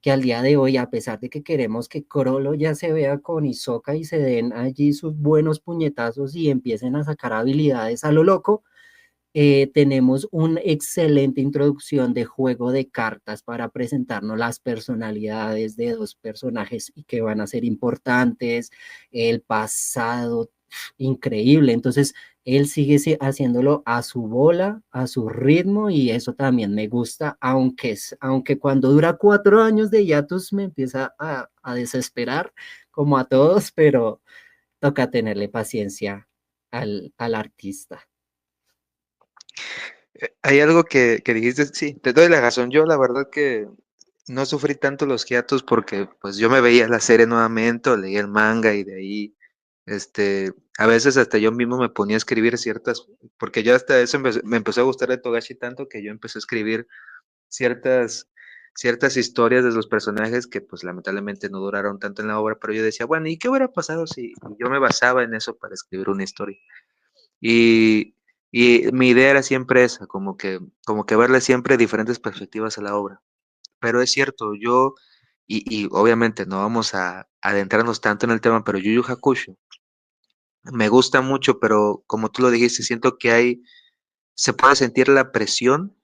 [SPEAKER 2] que al día de hoy, a pesar de que queremos que Crollo ya se vea con Hisoka y se den allí sus buenos puñetazos y empiecen a sacar habilidades a lo loco, tenemos una excelente introducción de juego de cartas para presentarnos las personalidades de dos personajes y que van a ser importantes, el pasado, increíble. Entonces, él sigue haciéndolo a su bola, a su ritmo y eso también me gusta, aunque cuando dura 4 años de hiatus me empieza a desesperar, como a todos, pero toca tenerle paciencia al artista.
[SPEAKER 1] Hay algo que dijiste, sí, te doy la razón. Yo la verdad que no sufrí tanto los hiatos porque pues yo me veía la serie nuevamente o leía el manga y de ahí, a veces hasta yo mismo me ponía a escribir ciertas, porque yo hasta eso me empezó a gustar de Togashi tanto que yo empecé a escribir ciertas, ciertas historias de los personajes que pues lamentablemente no duraron tanto en la obra, pero yo decía, bueno, ¿y qué hubiera pasado si yo me basaba en eso para escribir una historia? Y, y mi idea era siempre esa, como que verle siempre diferentes perspectivas a la obra. Pero es cierto, y obviamente no vamos a adentrarnos tanto en el tema, pero Yu Yu Hakusho me gusta mucho, pero como tú lo dijiste, siento que se puede sentir la presión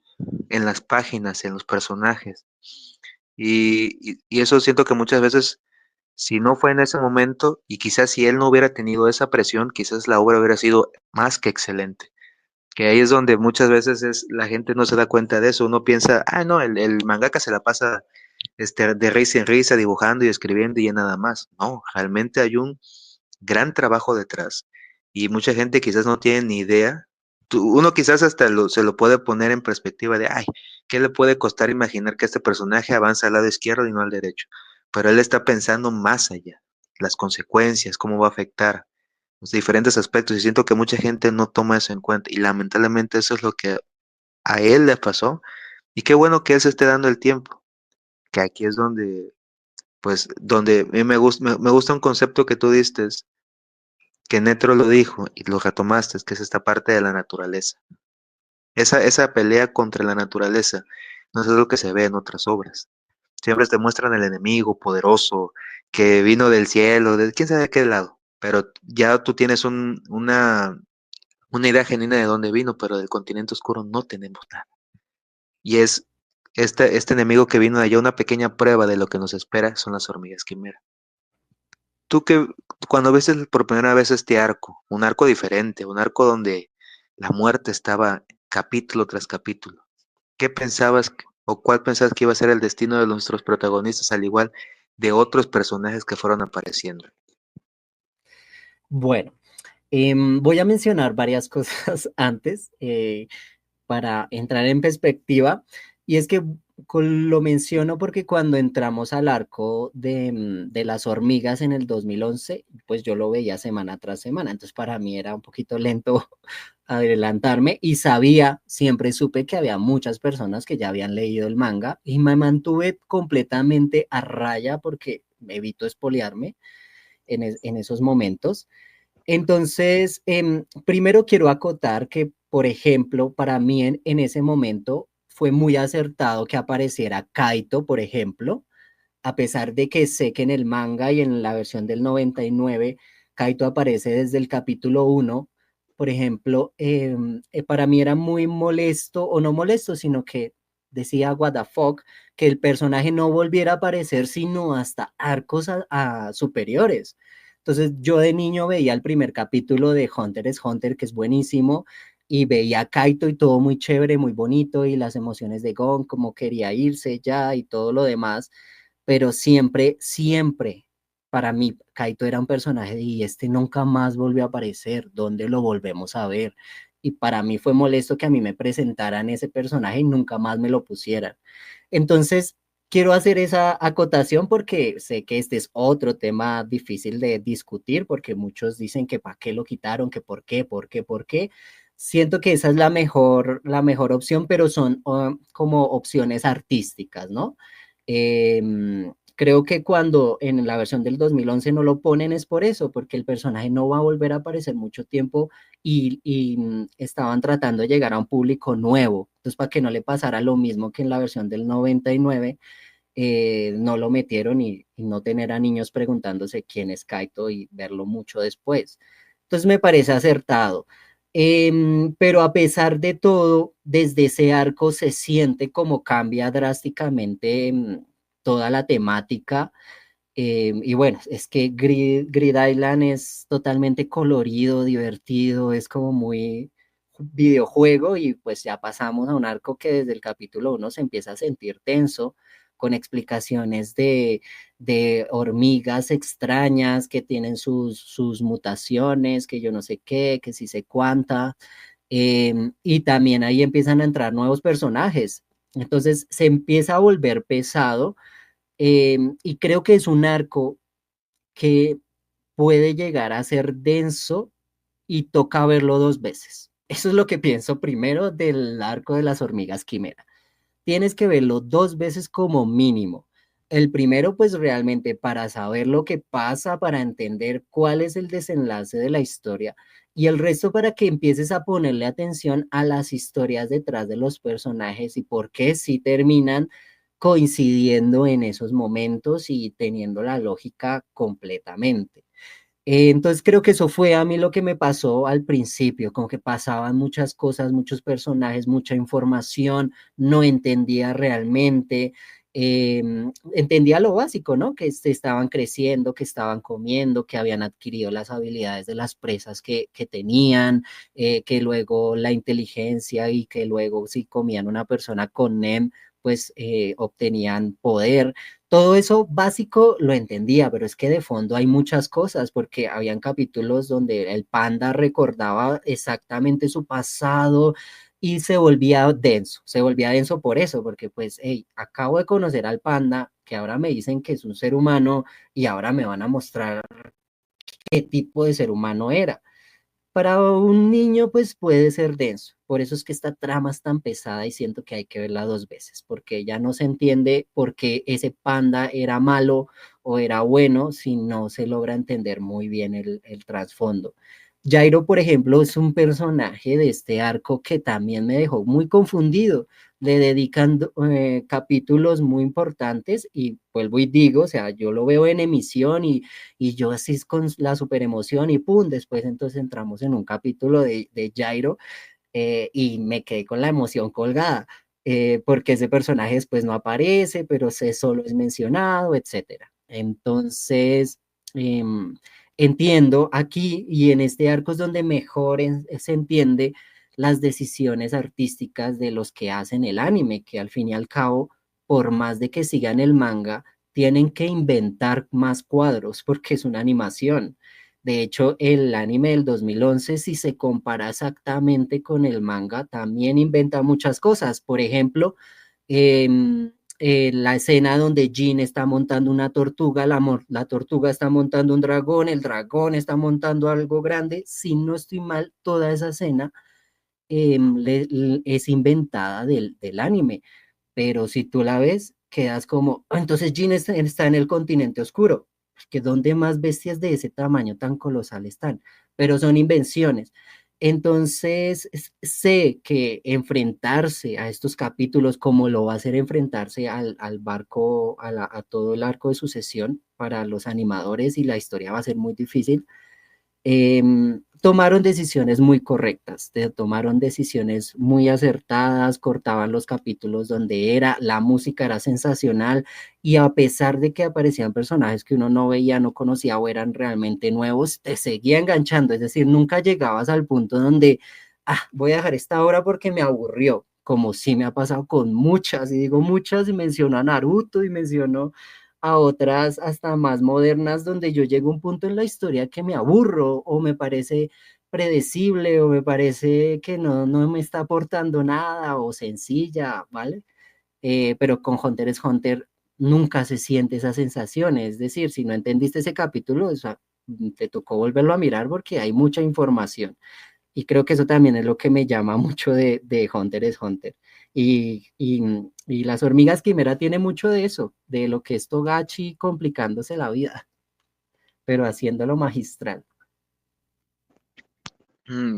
[SPEAKER 1] en las páginas, en los personajes. Y eso siento que muchas veces, si no fue en ese momento, y quizás si él no hubiera tenido esa presión, quizás la obra hubiera sido más que excelente. Que ahí es donde muchas veces la gente no se da cuenta de eso. Uno piensa, ah, no, el mangaka se la pasa de risa en risa, dibujando y escribiendo y ya nada más. No, realmente hay un gran trabajo detrás. Y mucha gente quizás no tiene ni idea Uno quizás hasta se lo puede poner en perspectiva de, ay, ¿qué le puede costar imaginar que este personaje avanza al lado izquierdo y no al derecho? Pero él está pensando más allá, las consecuencias, cómo va a afectar los diferentes aspectos, y siento que mucha gente no toma eso en cuenta, y lamentablemente eso es lo que a él le pasó, y qué bueno que él se esté dando el tiempo, que aquí es donde, pues, donde a mí me gusta un concepto que tú diste, que Netro lo dijo y lo retomaste, que es esta parte de la naturaleza. Esa pelea contra la naturaleza no es algo que se ve en otras obras. Siempre te muestran el enemigo poderoso que vino del cielo, de quién sabe de qué lado, pero ya tú tienes una idea genuina de dónde vino, pero del continente oscuro no tenemos nada. Y es este enemigo que vino de allá, una pequeña prueba de lo que nos espera son las hormigas quimera. Tú que cuando ves por primera vez este arco, un arco diferente, un arco donde la muerte estaba capítulo tras capítulo, ¿qué pensabas o cuál pensabas que iba a ser el destino de nuestros protagonistas, al igual de otros personajes que fueron apareciendo?
[SPEAKER 2] Bueno, voy a mencionar varias cosas antes para entrar en perspectiva, y es que lo menciono porque cuando entramos al arco de las hormigas en el 2011, pues yo lo veía semana tras semana, entonces para mí era un poquito lento adelantarme y sabía, siempre supe que había muchas personas que ya habían leído el manga y me mantuve completamente a raya porque evito espolearme en esos momentos. Entonces, primero quiero acotar que, por ejemplo, para mí en ese momento fue muy acertado que apareciera Kaito, por ejemplo, a pesar de que sé que en el manga y en la versión del 99, Kaito aparece desde el capítulo 1. Por ejemplo, para mí era muy molesto, o no molesto, sino que decía what the fuck, que el personaje no volviera a aparecer sino hasta arcos superiores. Entonces yo de niño veía el primer capítulo de Hunter x Hunter, que es buenísimo, y veía a Kaito y todo muy chévere, muy bonito, y las emociones de Gon, como quería irse ya y todo lo demás, pero siempre, siempre, para mí, Kaito era un personaje y este nunca más volvió a aparecer. ¿Dónde lo volvemos a ver? Y para mí fue molesto que a mí me presentaran ese personaje y nunca más me lo pusieran. Entonces, quiero hacer esa acotación porque sé que este es otro tema difícil de discutir, porque muchos dicen que para qué lo quitaron, que por qué, por qué, por qué. Siento que esa es la mejor opción, pero son como opciones artísticas, ¿no? Creo que cuando en la versión del 2011 no lo ponen es por eso, porque el personaje no va a volver a aparecer mucho tiempo y estaban tratando de llegar a un público nuevo. Entonces, para que no le pasara lo mismo que en la versión del 99, no lo metieron y no tener a niños preguntándose quién es Kaito y verlo mucho después. Entonces, me parece acertado. Pero a pesar de todo, desde ese arco se siente como cambia drásticamente toda la temática. Y bueno, es que Grid Island es totalmente colorido, divertido, es como muy videojuego y pues ya pasamos a un arco que desde el capítulo 1 se empieza a sentir tenso, con explicaciones de hormigas extrañas que tienen sus mutaciones, que yo no sé qué, que sí sé cuánta, y también ahí empiezan a entrar nuevos personajes. Entonces se empieza a volver pesado, y creo que es un arco que puede llegar a ser denso y toca verlo dos veces. Eso es lo que pienso primero del arco de las hormigas quimera. Tienes que verlo dos veces como mínimo. El primero, pues realmente para saber lo que pasa, para entender cuál es el desenlace de la historia, y el resto para que empieces a ponerle atención a las historias detrás de los personajes y por qué sí terminan coincidiendo en esos momentos y teniendo la lógica completamente. Entonces creo que eso fue a mí lo que me pasó al principio, como que pasaban muchas cosas, muchos personajes, mucha información, no entendía realmente, entendía lo básico, ¿no? Que estaban creciendo, que estaban comiendo, que habían adquirido las habilidades de las presas que tenían, que luego la inteligencia y que luego si comían una persona con NEM, pues obtenían poder. Todo eso básico lo entendía, pero es que de fondo hay muchas cosas, porque habían capítulos donde el panda recordaba exactamente su pasado y se volvía denso por eso, porque pues, hey, acabo de conocer al panda, que ahora me dicen que es un ser humano y ahora me van a mostrar qué tipo de ser humano era. Para un niño, pues puede ser denso. Por eso es que esta trama es tan pesada y siento que hay que verla dos veces, porque ya no se entiende por qué ese panda era malo o era bueno si no se logra entender muy bien el trasfondo. Jairo, por ejemplo, es un personaje de este arco que también me dejó muy confundido. Le dedican capítulos muy importantes y vuelvo y digo, o sea, yo lo veo en emisión y yo así es con la super emoción y pum, después entonces entramos en un capítulo de Jairo y me quedé con la emoción colgada, porque ese personaje después no aparece, pero se solo es mencionado, etcétera. Entonces, entiendo aquí y en este arco es donde mejor se entiende las decisiones artísticas de los que hacen el anime, que al fin y al cabo, por más de que sigan el manga, tienen que inventar más cuadros porque es una animación. De hecho, el anime del 2011, si se compara exactamente con el manga, también inventa muchas cosas. Por ejemplo, la escena donde Jin está montando una tortuga, la tortuga está montando un dragón, el dragón está montando algo grande. Si no estoy mal, toda esa escena es inventada del anime, pero si tú la ves, quedas como, "Ah, entonces Jean está en el continente oscuro, que donde más bestias de ese tamaño tan colosal están, pero son invenciones. Entonces, sé que enfrentarse a estos capítulos, como lo va a hacer enfrentarse al barco, a todo el arco de sucesión para los animadores y la historia va a ser muy difícil, tomaron decisiones muy correctas, tomaron decisiones muy acertadas, cortaban los capítulos donde era, la música era sensacional y a pesar de que aparecían personajes que uno no veía, no conocía o eran realmente nuevos, te seguía enganchando, es decir, nunca llegabas al punto donde, voy a dejar esta obra porque me aburrió, como sí me ha pasado con muchas, y digo muchas, y menciono a Naruto y menciono a otras hasta más modernas donde yo llego a un punto en la historia que me aburro o me parece predecible o me parece que no me está aportando nada o sencilla, ¿vale? Pero con Hunter x Hunter nunca se siente esa sensación, es decir, si no entendiste ese capítulo, o sea, te tocó volverlo a mirar porque hay mucha información. Y creo que eso también es lo que me llama mucho de Hunter x Hunter. Y las hormigas quimera tiene mucho de eso, de lo que es Togashi complicándose la vida, pero haciéndolo magistral.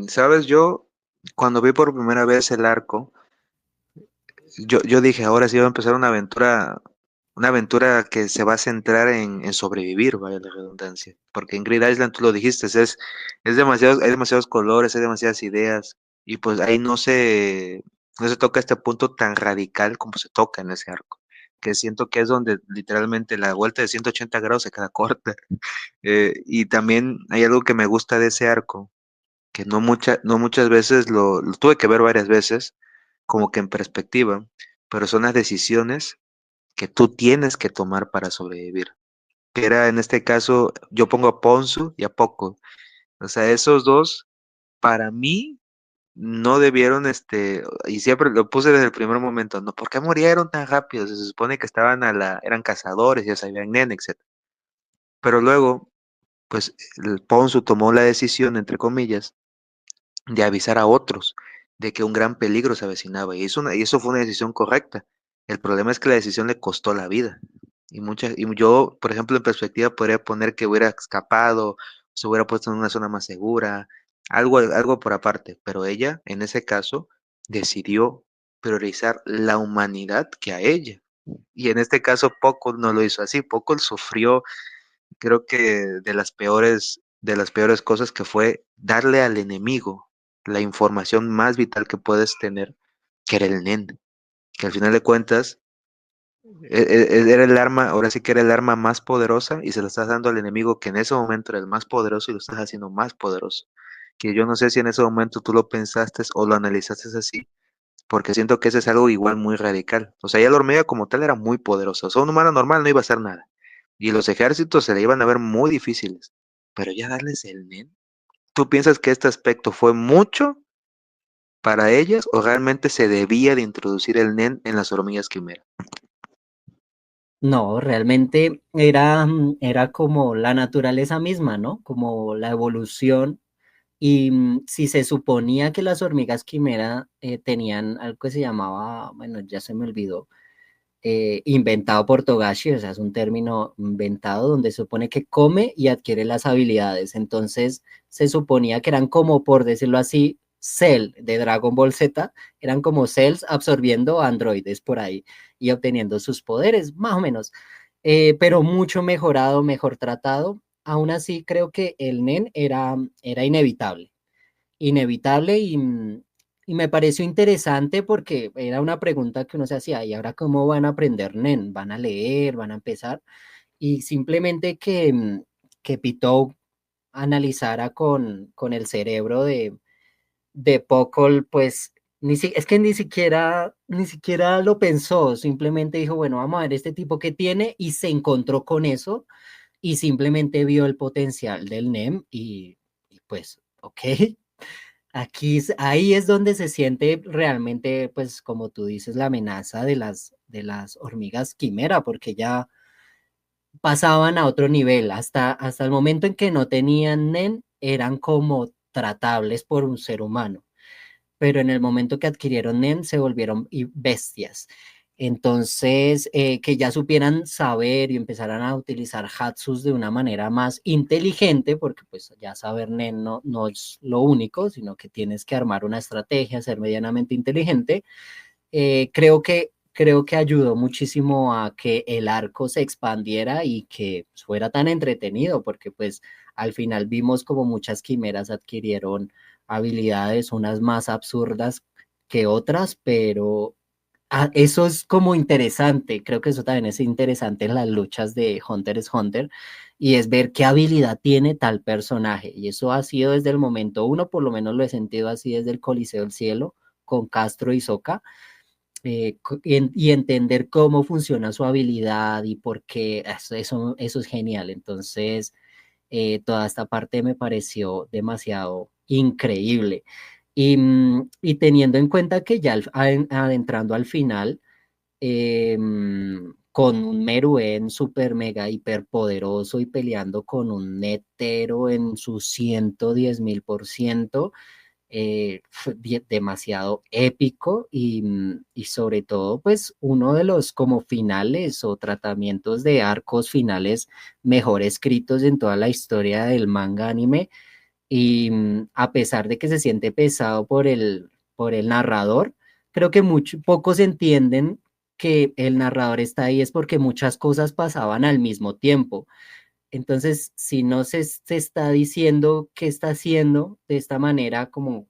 [SPEAKER 1] ¿Sabes? Yo, cuando vi por primera vez el arco, yo dije, ahora sí va a empezar una aventura que se va a centrar en sobrevivir, vaya la redundancia. Porque en Grid Island, tú lo dijiste, es demasiados, hay demasiados colores, hay demasiadas ideas, y pues ahí no se toca este punto tan radical como se toca en ese arco. Que siento que es donde literalmente la vuelta de 180 grados se queda corta. Y también hay algo que me gusta de ese arco, que no muchas veces lo tuve que ver varias veces, como que en perspectiva, pero son las decisiones que tú tienes que tomar para sobrevivir. Que era en este caso, yo pongo a Ponzu y a Poco. O sea, esos dos, para mí, no debieron, y siempre lo puse desde el primer momento, ¿no? ¿Por qué murieron tan rápido? Se supone que eran cazadores, ya sabían, etcétera. Pero luego, pues, el Ponzu tomó la decisión, entre comillas, de avisar a otros de que un gran peligro se avecinaba. Y eso fue una decisión correcta. El problema es que la decisión le costó la vida. Y yo, por ejemplo, en perspectiva, podría poner que hubiera escapado, se hubiera puesto en una zona más segura, algo por aparte. Pero ella, en ese caso, decidió priorizar la humanidad que a ella. Y en este caso, Poco no lo hizo así. Poco sufrió, creo que de las peores cosas, que fue darle al enemigo la información más vital que puedes tener, que era el nen, que al final de cuentas era el arma, ahora sí que era el arma más poderosa y se lo estás dando al enemigo que en ese momento era el más poderoso y lo estás haciendo más poderoso. Que yo no sé si en ese momento tú lo pensaste o lo analizaste así, porque siento que ese es algo igual muy radical. O sea, ya la hormiga como tal era muy poderosa. O sea, un humano normal no iba a hacer nada. Y los ejércitos se le iban a ver muy difíciles. Pero ya darles el NEN. ¿Tú piensas que este aspecto fue mucho para ellas o realmente se debía de introducir el NEN en las hormigas quimera?
[SPEAKER 2] No, realmente era, era como la naturaleza misma, ¿no? Como la evolución. Y si se suponía que las hormigas quimera tenían algo que se llamaba, bueno, ya se me olvidó, inventado por Togashi, o sea, es un término inventado donde se supone que come y adquiere las habilidades. Entonces, se suponía que eran como, por decirlo así, Cell de Dragon Ball Z, eran como Cells absorbiendo androides por ahí y obteniendo sus poderes, más o menos, pero mucho mejorado, mejor tratado. Aún así, creo que el NEN era inevitable, inevitable y me pareció interesante porque era una pregunta que uno se hacía, ¿y ahora cómo van a aprender NEN? ¿Van a leer? ¿Van a empezar? Y simplemente que Pitou analizara con el cerebro de Pockle, pues es que ni siquiera lo pensó, simplemente dijo, bueno, vamos a ver este tipo que tiene y se encontró con eso y simplemente vio el potencial del NEM y pues, ok. Aquí, ahí es donde se siente realmente, pues como tú dices, la amenaza de las hormigas quimera, porque ya pasaban a otro nivel. Hasta el momento en que no tenían NEN, eran como tratables por un ser humano, pero en el momento que adquirieron NEM se volvieron bestias. Entonces, que ya supieran saber y empezaran a utilizar Hatsus de una manera más inteligente, porque pues ya saber NEM no es lo único, sino que tienes que armar una estrategia, ser medianamente inteligente. Creo que ayudó muchísimo a que el arco se expandiera y que fuera tan entretenido, porque pues al final vimos como muchas quimeras adquirieron habilidades, unas más absurdas que otras, pero eso es como interesante. Creo que eso también es interesante en las luchas de Hunter x Hunter y es ver qué habilidad tiene tal personaje. Y eso ha sido desde el momento uno, por lo menos lo he sentido así desde el Coliseo del Cielo con Castro y Sokka, y entender cómo funciona su habilidad y por qué, eso es genial. Entonces, toda esta parte me pareció demasiado increíble. Y teniendo en cuenta que ya adentrando al final, con un Meruem super mega hiper poderoso y peleando con un Netero en su 110.000%, fue demasiado épico y sobre todo pues uno de los como finales o tratamientos de arcos finales mejor escritos en toda la historia del manga anime y a pesar de que se siente pesado por el narrador, creo que pocos entienden que el narrador está ahí es porque muchas cosas pasaban al mismo tiempo. Entonces, si no se está diciendo qué está haciendo de esta manera, como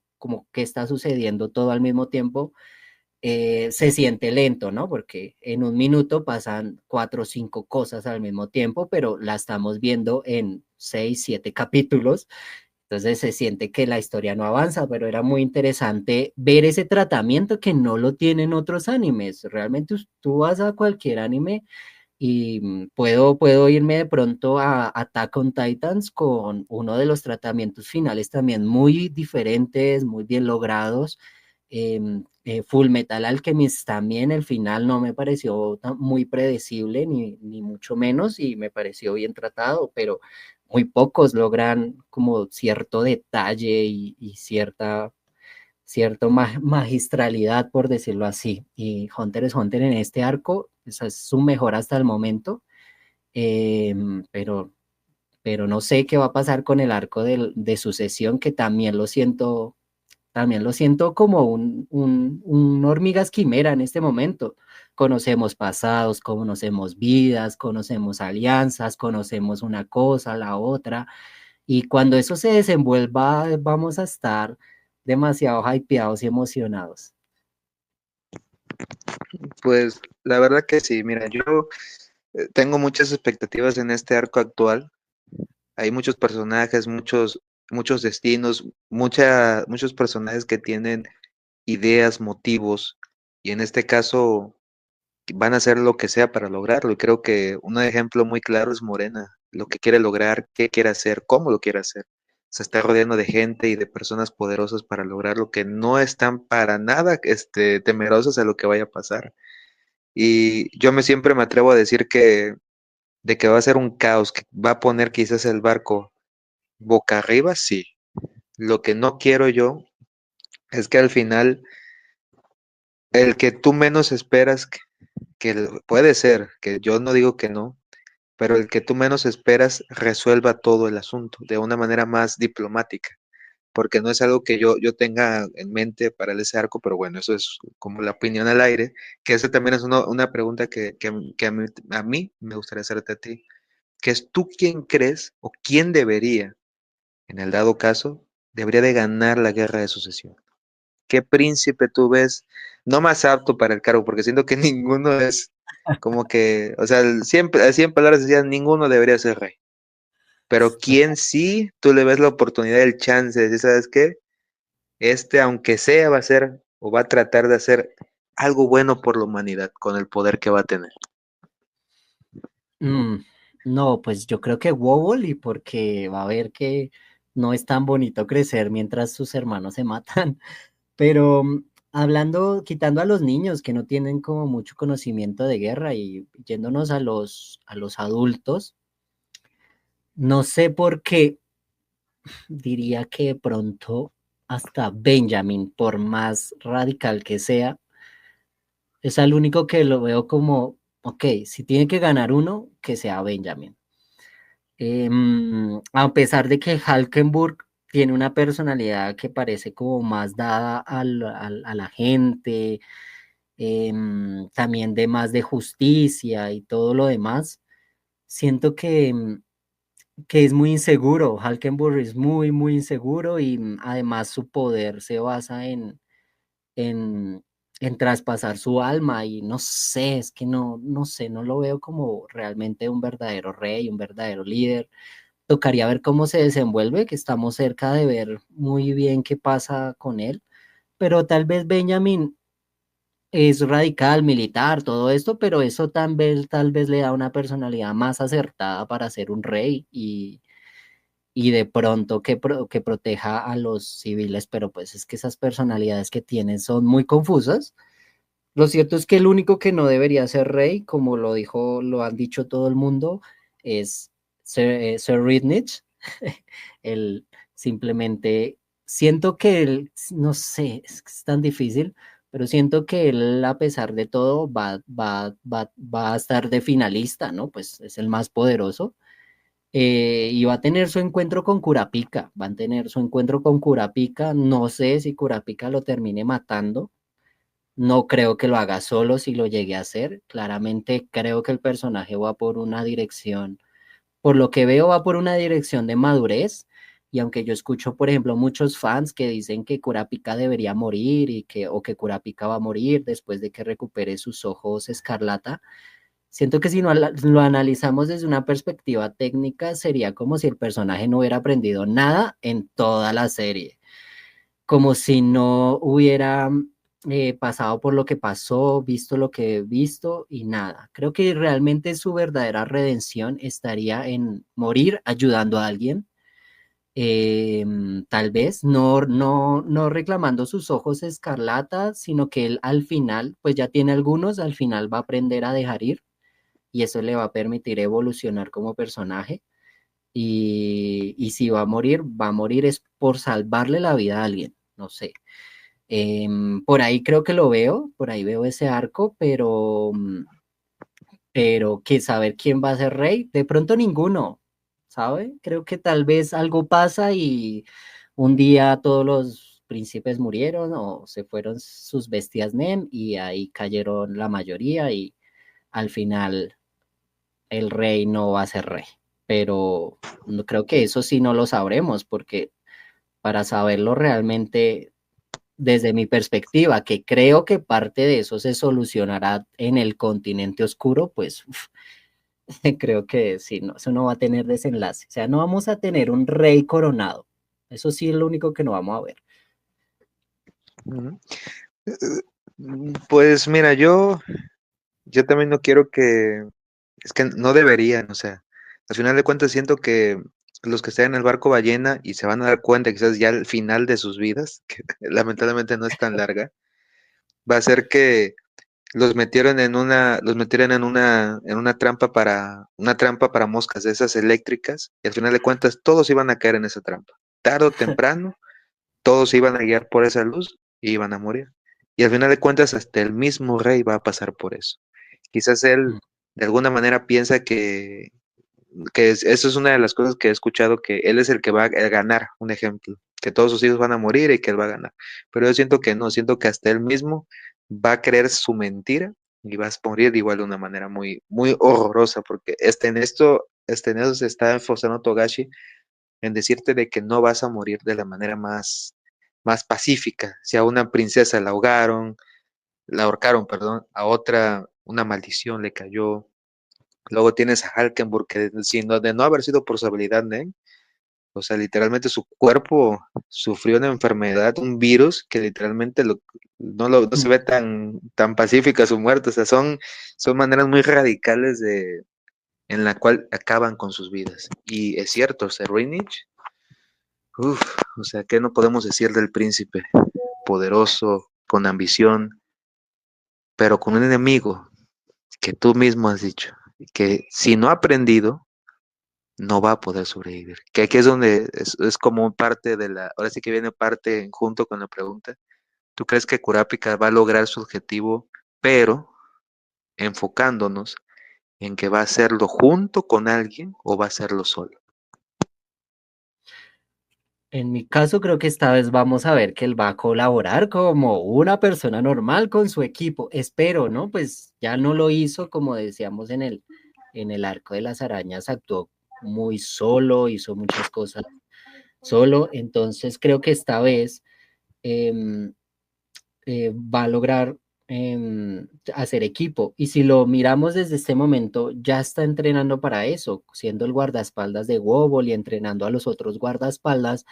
[SPEAKER 2] que está sucediendo todo al mismo tiempo, se siente lento, ¿no? Porque en un minuto pasan cuatro o cinco cosas al mismo tiempo, pero la estamos viendo en seis, siete capítulos. Entonces se siente que la historia no avanza, pero era muy interesante ver ese tratamiento que no lo tienen otros animes. Realmente tú vas a cualquier anime y puedo irme de pronto a Attack on Titans con uno de los tratamientos finales también muy diferentes, muy bien logrados. Full Metal Alchemist también el final no me pareció muy predecible ni mucho menos y me pareció bien tratado, pero muy pocos logran como cierto detalle y cierto magistralidad, por decirlo así. Y Hunter x Hunter en este arco, esa es su mejor hasta el momento, eh, pero, pero no sé qué va a pasar con el arco de sucesión, que también lo siento como un hormigas quimera en este momento. Conocemos pasados, conocemos vidas, conocemos alianzas, conocemos una cosa, la otra, y cuando eso se desenvuelva, vamos a estar demasiado hypeados y emocionados.
[SPEAKER 1] Pues la verdad que sí, mira, yo tengo muchas expectativas en este arco actual. Hay muchos personajes, muchos destinos, muchos personajes que tienen ideas, motivos, y en este caso van a hacer lo que sea para lograrlo. Y creo que un ejemplo muy claro es Morena, lo que quiere lograr, qué quiere hacer, cómo lo quiere hacer. Se está rodeando de gente y de personas poderosas para lograr lo que no están para nada temerosos a lo que vaya a pasar. Y yo siempre me atrevo a decir que de que va a ser un caos, que va a poner quizás el barco boca arriba, sí. Lo que no quiero yo es que al final el que tú menos esperas, puede ser, que yo no digo que no, pero el que tú menos esperas resuelva todo el asunto de una manera más diplomática, porque no es algo que yo tenga en mente para ese arco, pero bueno, eso es como la opinión al aire, que esa también es una pregunta que a mí me gustaría hacerte a ti, que es tú quién crees o quién debería, en el dado caso, debería de ganar la guerra de sucesión. ¿Qué príncipe tú ves no más apto para el cargo? Porque siento que ninguno es como que, o sea, siempre, así en palabras decían, ninguno debería ser rey. Pero ¿quién sí tú le ves la oportunidad, el chance de decir, ¿sabes qué? Aunque sea, va a ser o va a tratar de hacer algo bueno por la humanidad con el poder que va a tener.
[SPEAKER 2] Mm, no, pues yo creo que Wobble, porque va a ver que no es tan bonito crecer mientras sus hermanos se matan. Pero hablando, quitando a los niños que no tienen como mucho conocimiento de guerra y yéndonos a los adultos, no sé por qué diría que de pronto hasta Benjamin, por más radical que sea, es el único que lo veo como, ok, si tiene que ganar uno, que sea Benjamin. A pesar de que Halkenburg tiene una personalidad que parece como más dada a la gente, también de más de justicia y todo lo demás, siento que es muy inseguro. Halkenburg es muy, muy inseguro y además su poder se basa en, en traspasar su alma y no sé, es que no sé, no lo veo como realmente un verdadero rey, un verdadero líder. Tocaría ver cómo se desenvuelve, que estamos cerca de ver muy bien qué pasa con él, pero tal vez Benjamin es radical, militar, todo esto, pero eso tal vez le da una personalidad más acertada para ser un rey y de pronto que proteja a los civiles, pero pues es que esas personalidades que tienen son muy confusas. Lo cierto es que el único que no debería ser rey, como lo han dicho todo el mundo, es Sir Ridnich. Él simplemente siento que él, no sé, que es tan difícil, pero siento que él, a pesar de todo, va a estar de finalista, ¿no? Pues es el más poderoso. Y va a tener su encuentro con Kurapika, van a tener su encuentro con Kurapika. No sé si Kurapika lo termine matando, no creo que lo haga solo si lo llegue a hacer. Claramente creo que el personaje va por una dirección, por lo que veo, va por una dirección de madurez. Y aunque yo escucho, por ejemplo, muchos fans que dicen que Kurapika debería morir o que Kurapika va a morir después de que recupere sus ojos escarlata, siento que si no lo analizamos desde una perspectiva técnica, sería como si el personaje no hubiera aprendido nada en toda la serie, como si no hubiera pasado por lo que pasó, visto lo que he visto y nada. Creo que realmente su verdadera redención estaría en morir ayudando a alguien, tal vez no reclamando sus ojos escarlata, sino que él al final, pues ya tiene algunos, al final va a aprender a dejar ir y eso le va a permitir evolucionar como personaje. Y si va a morir es por salvarle la vida a alguien, no sé. Por ahí creo que lo veo, por ahí veo ese arco, pero que saber quién va a ser rey, de pronto ninguno, ¿sabe? Creo que tal vez algo pasa y un día todos los príncipes murieron o se fueron sus bestias Nem y ahí cayeron la mayoría y al final el rey no va a ser rey. Pero no creo que eso sí no lo sabremos porque para saberlo realmente desde mi perspectiva, que creo que parte de eso se solucionará en el continente oscuro, pues uf, creo que sí, no, eso no va a tener desenlace. O sea, no vamos a tener un rey coronado. Eso sí es lo único que no vamos a ver.
[SPEAKER 1] Ujú. Pues mira, yo también no quiero que, es que no deberían, o sea, al final de cuentas siento que los que estén en el barco ballena y se van a dar cuenta quizás ya al final de sus vidas, que lamentablemente no es tan larga, va a ser que los metieron en una trampa para moscas de esas eléctricas, y al final de cuentas todos iban a caer en esa trampa. Tarde o temprano, todos se iban a guiar por esa luz y iban a morir. Y al final de cuentas, hasta el mismo rey va a pasar por eso. Quizás él
[SPEAKER 2] Mm.
[SPEAKER 1] de alguna manera piensa eso es una de las cosas que he escuchado, que él es el que va a ganar, un ejemplo, que todos sus hijos van a morir y que él va a ganar. Pero yo siento que no, siento que hasta él mismo va a creer su mentira y vas a morir igual de una manera muy, muy horrorosa, porque en eso se está esforzando Togashi, en decirte de que no vas a morir de la manera más pacífica. Si a una princesa la ahorcaron, perdón, a otra una maldición le cayó. Luego tienes a Halkenburg, que de no haber sido por su habilidad, Nen, o sea, literalmente su cuerpo sufrió una enfermedad, un virus que literalmente no se
[SPEAKER 2] Mm.
[SPEAKER 1] ve tan pacífica su muerte. O sea, son maneras muy radicales en la cual acaban con sus vidas. Y es cierto, o sea, Rhaenyra, uf, o sea, ¿qué no podemos decir del príncipe? Poderoso, con ambición, pero con un enemigo que tú mismo has dicho, que si no ha aprendido, no va a poder sobrevivir. Que aquí es donde es como parte ahora sí que viene parte junto con la pregunta. ¿Tú crees que Kurapika va a lograr su objetivo, pero enfocándonos en que va a hacerlo junto con alguien o va a hacerlo solo?
[SPEAKER 2] En mi caso, creo que esta vez vamos a ver que él va a colaborar como una persona normal con su equipo. Espero, ¿no? Pues ya no lo hizo, como decíamos en el arco de las arañas, actuó muy solo, hizo muchas cosas solo. Entonces, creo que esta vez em, va a lograr hacer equipo. Y si lo miramos desde este momento, ya está entrenando para eso, siendo el guardaespaldas de Wobble y entrenando a los otros guardaespaldas,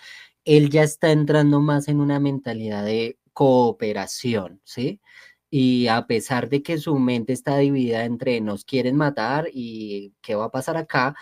[SPEAKER 2] él ya está entrando más en una mentalidad de cooperación, ¿sí? Y a pesar de que su mente está dividida entre nos quieren matar y qué va a pasar acá,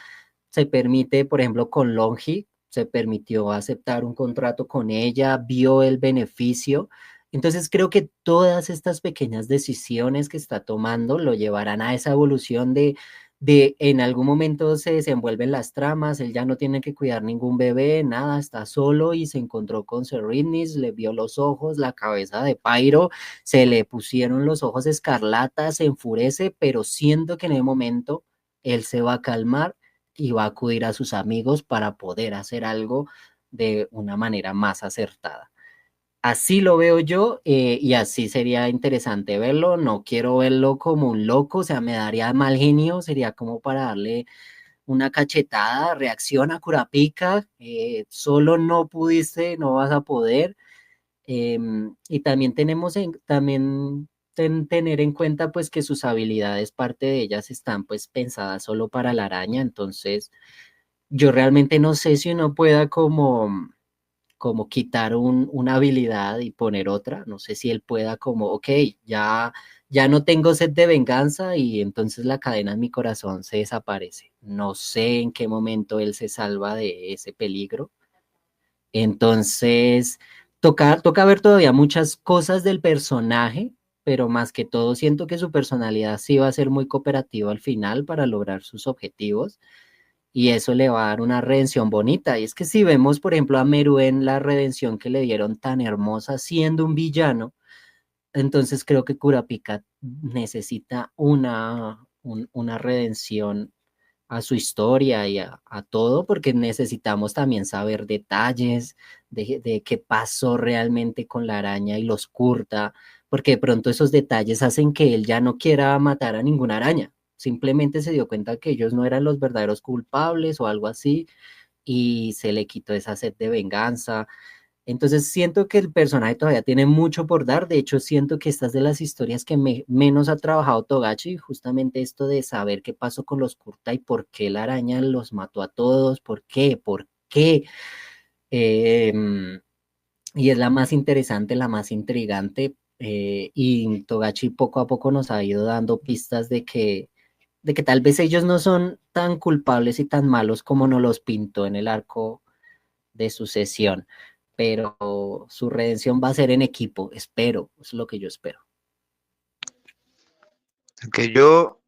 [SPEAKER 2] se permite, por ejemplo, con Longi, se permitió aceptar un contrato con ella, vio el beneficio. Entonces creo que todas estas pequeñas decisiones que está tomando lo llevarán a esa evolución de en algún momento se desenvuelven las tramas, él ya no tiene que cuidar ningún bebé, nada, está solo y se encontró con Sereninis, le vio los ojos, la cabeza de Pyro, se le pusieron los ojos escarlatas, se enfurece, pero siento que en el momento él se va a calmar y va a acudir a sus amigos para poder hacer algo de una manera más acertada. Así lo veo yo y así sería interesante verlo. No quiero verlo como un loco, o sea, me daría mal genio, sería como para darle una cachetada, reacciona, Curapica, solo no pudiste, no vas a poder. Y también tener en cuenta pues que sus habilidades, parte de ellas están pues pensadas solo para la araña, entonces yo realmente no sé si uno pueda como quitar una habilidad y poner otra. No sé si él pueda como, ok, ya no tengo sed de venganza y entonces la cadena en mi corazón se desaparece. No sé en qué momento él se salva de ese peligro. Entonces, toca ver todavía muchas cosas del personaje, pero más que todo siento que su personalidad sí va a ser muy cooperativa al final para lograr sus objetivos y eso le va a dar una redención bonita. Y es que si vemos, por ejemplo, a Meru en la redención que le dieron tan hermosa siendo un villano, entonces creo que Kurapika necesita una redención a su historia y a todo, porque necesitamos también saber detalles de qué pasó realmente con la araña y los Kurta, porque de pronto esos detalles hacen que él ya no quiera matar a ninguna araña. Simplemente se dio cuenta que ellos no eran los verdaderos culpables o algo así, y se le quitó esa sed de venganza. Entonces siento que el personaje todavía tiene mucho por dar. De hecho, siento que esta es de las historias que menos ha trabajado Togashi, justamente esto de saber qué pasó con los Kurta y por qué la araña los mató a todos, por qué. Em, y es la más interesante, la más intrigante. Y Togashi poco a poco nos ha ido dando pistas de que tal vez ellos no son tan culpables y tan malos como nos los pintó en el arco de sucesión, pero su redención va a ser en equipo, espero, es lo que yo espero.
[SPEAKER 1] Que yo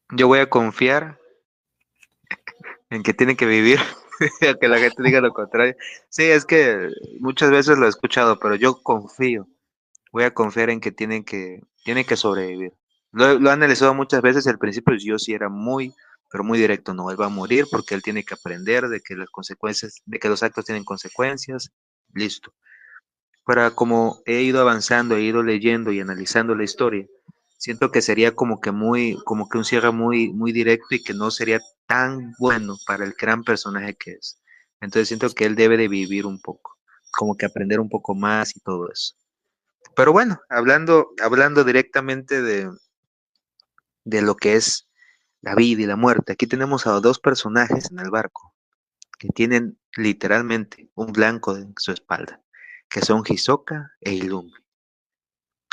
[SPEAKER 1] voy a confiar en que tiene que vivir, aunque la gente diga lo contrario. Sí, es que muchas veces lo he escuchado, pero yo confío, voy a confiar en que tiene que sobrevivir. Lo he analizado muchas veces, al principio yo sí era muy, pero muy directo, no, él va a morir porque él tiene que aprender de que las consecuencias, de que los actos tienen consecuencias, listo. Para como he ido avanzando, he ido leyendo y analizando la historia, siento que sería como que un cierre muy directo y que no sería tan bueno para el gran personaje que es. Entonces siento que él debe de vivir un poco, como que aprender un poco más y todo eso. Pero bueno, hablando directamente de lo que es la vida y la muerte, aquí tenemos a dos personajes en el barco que tienen literalmente un blanco en su espalda, que son Hisoka e Illumi.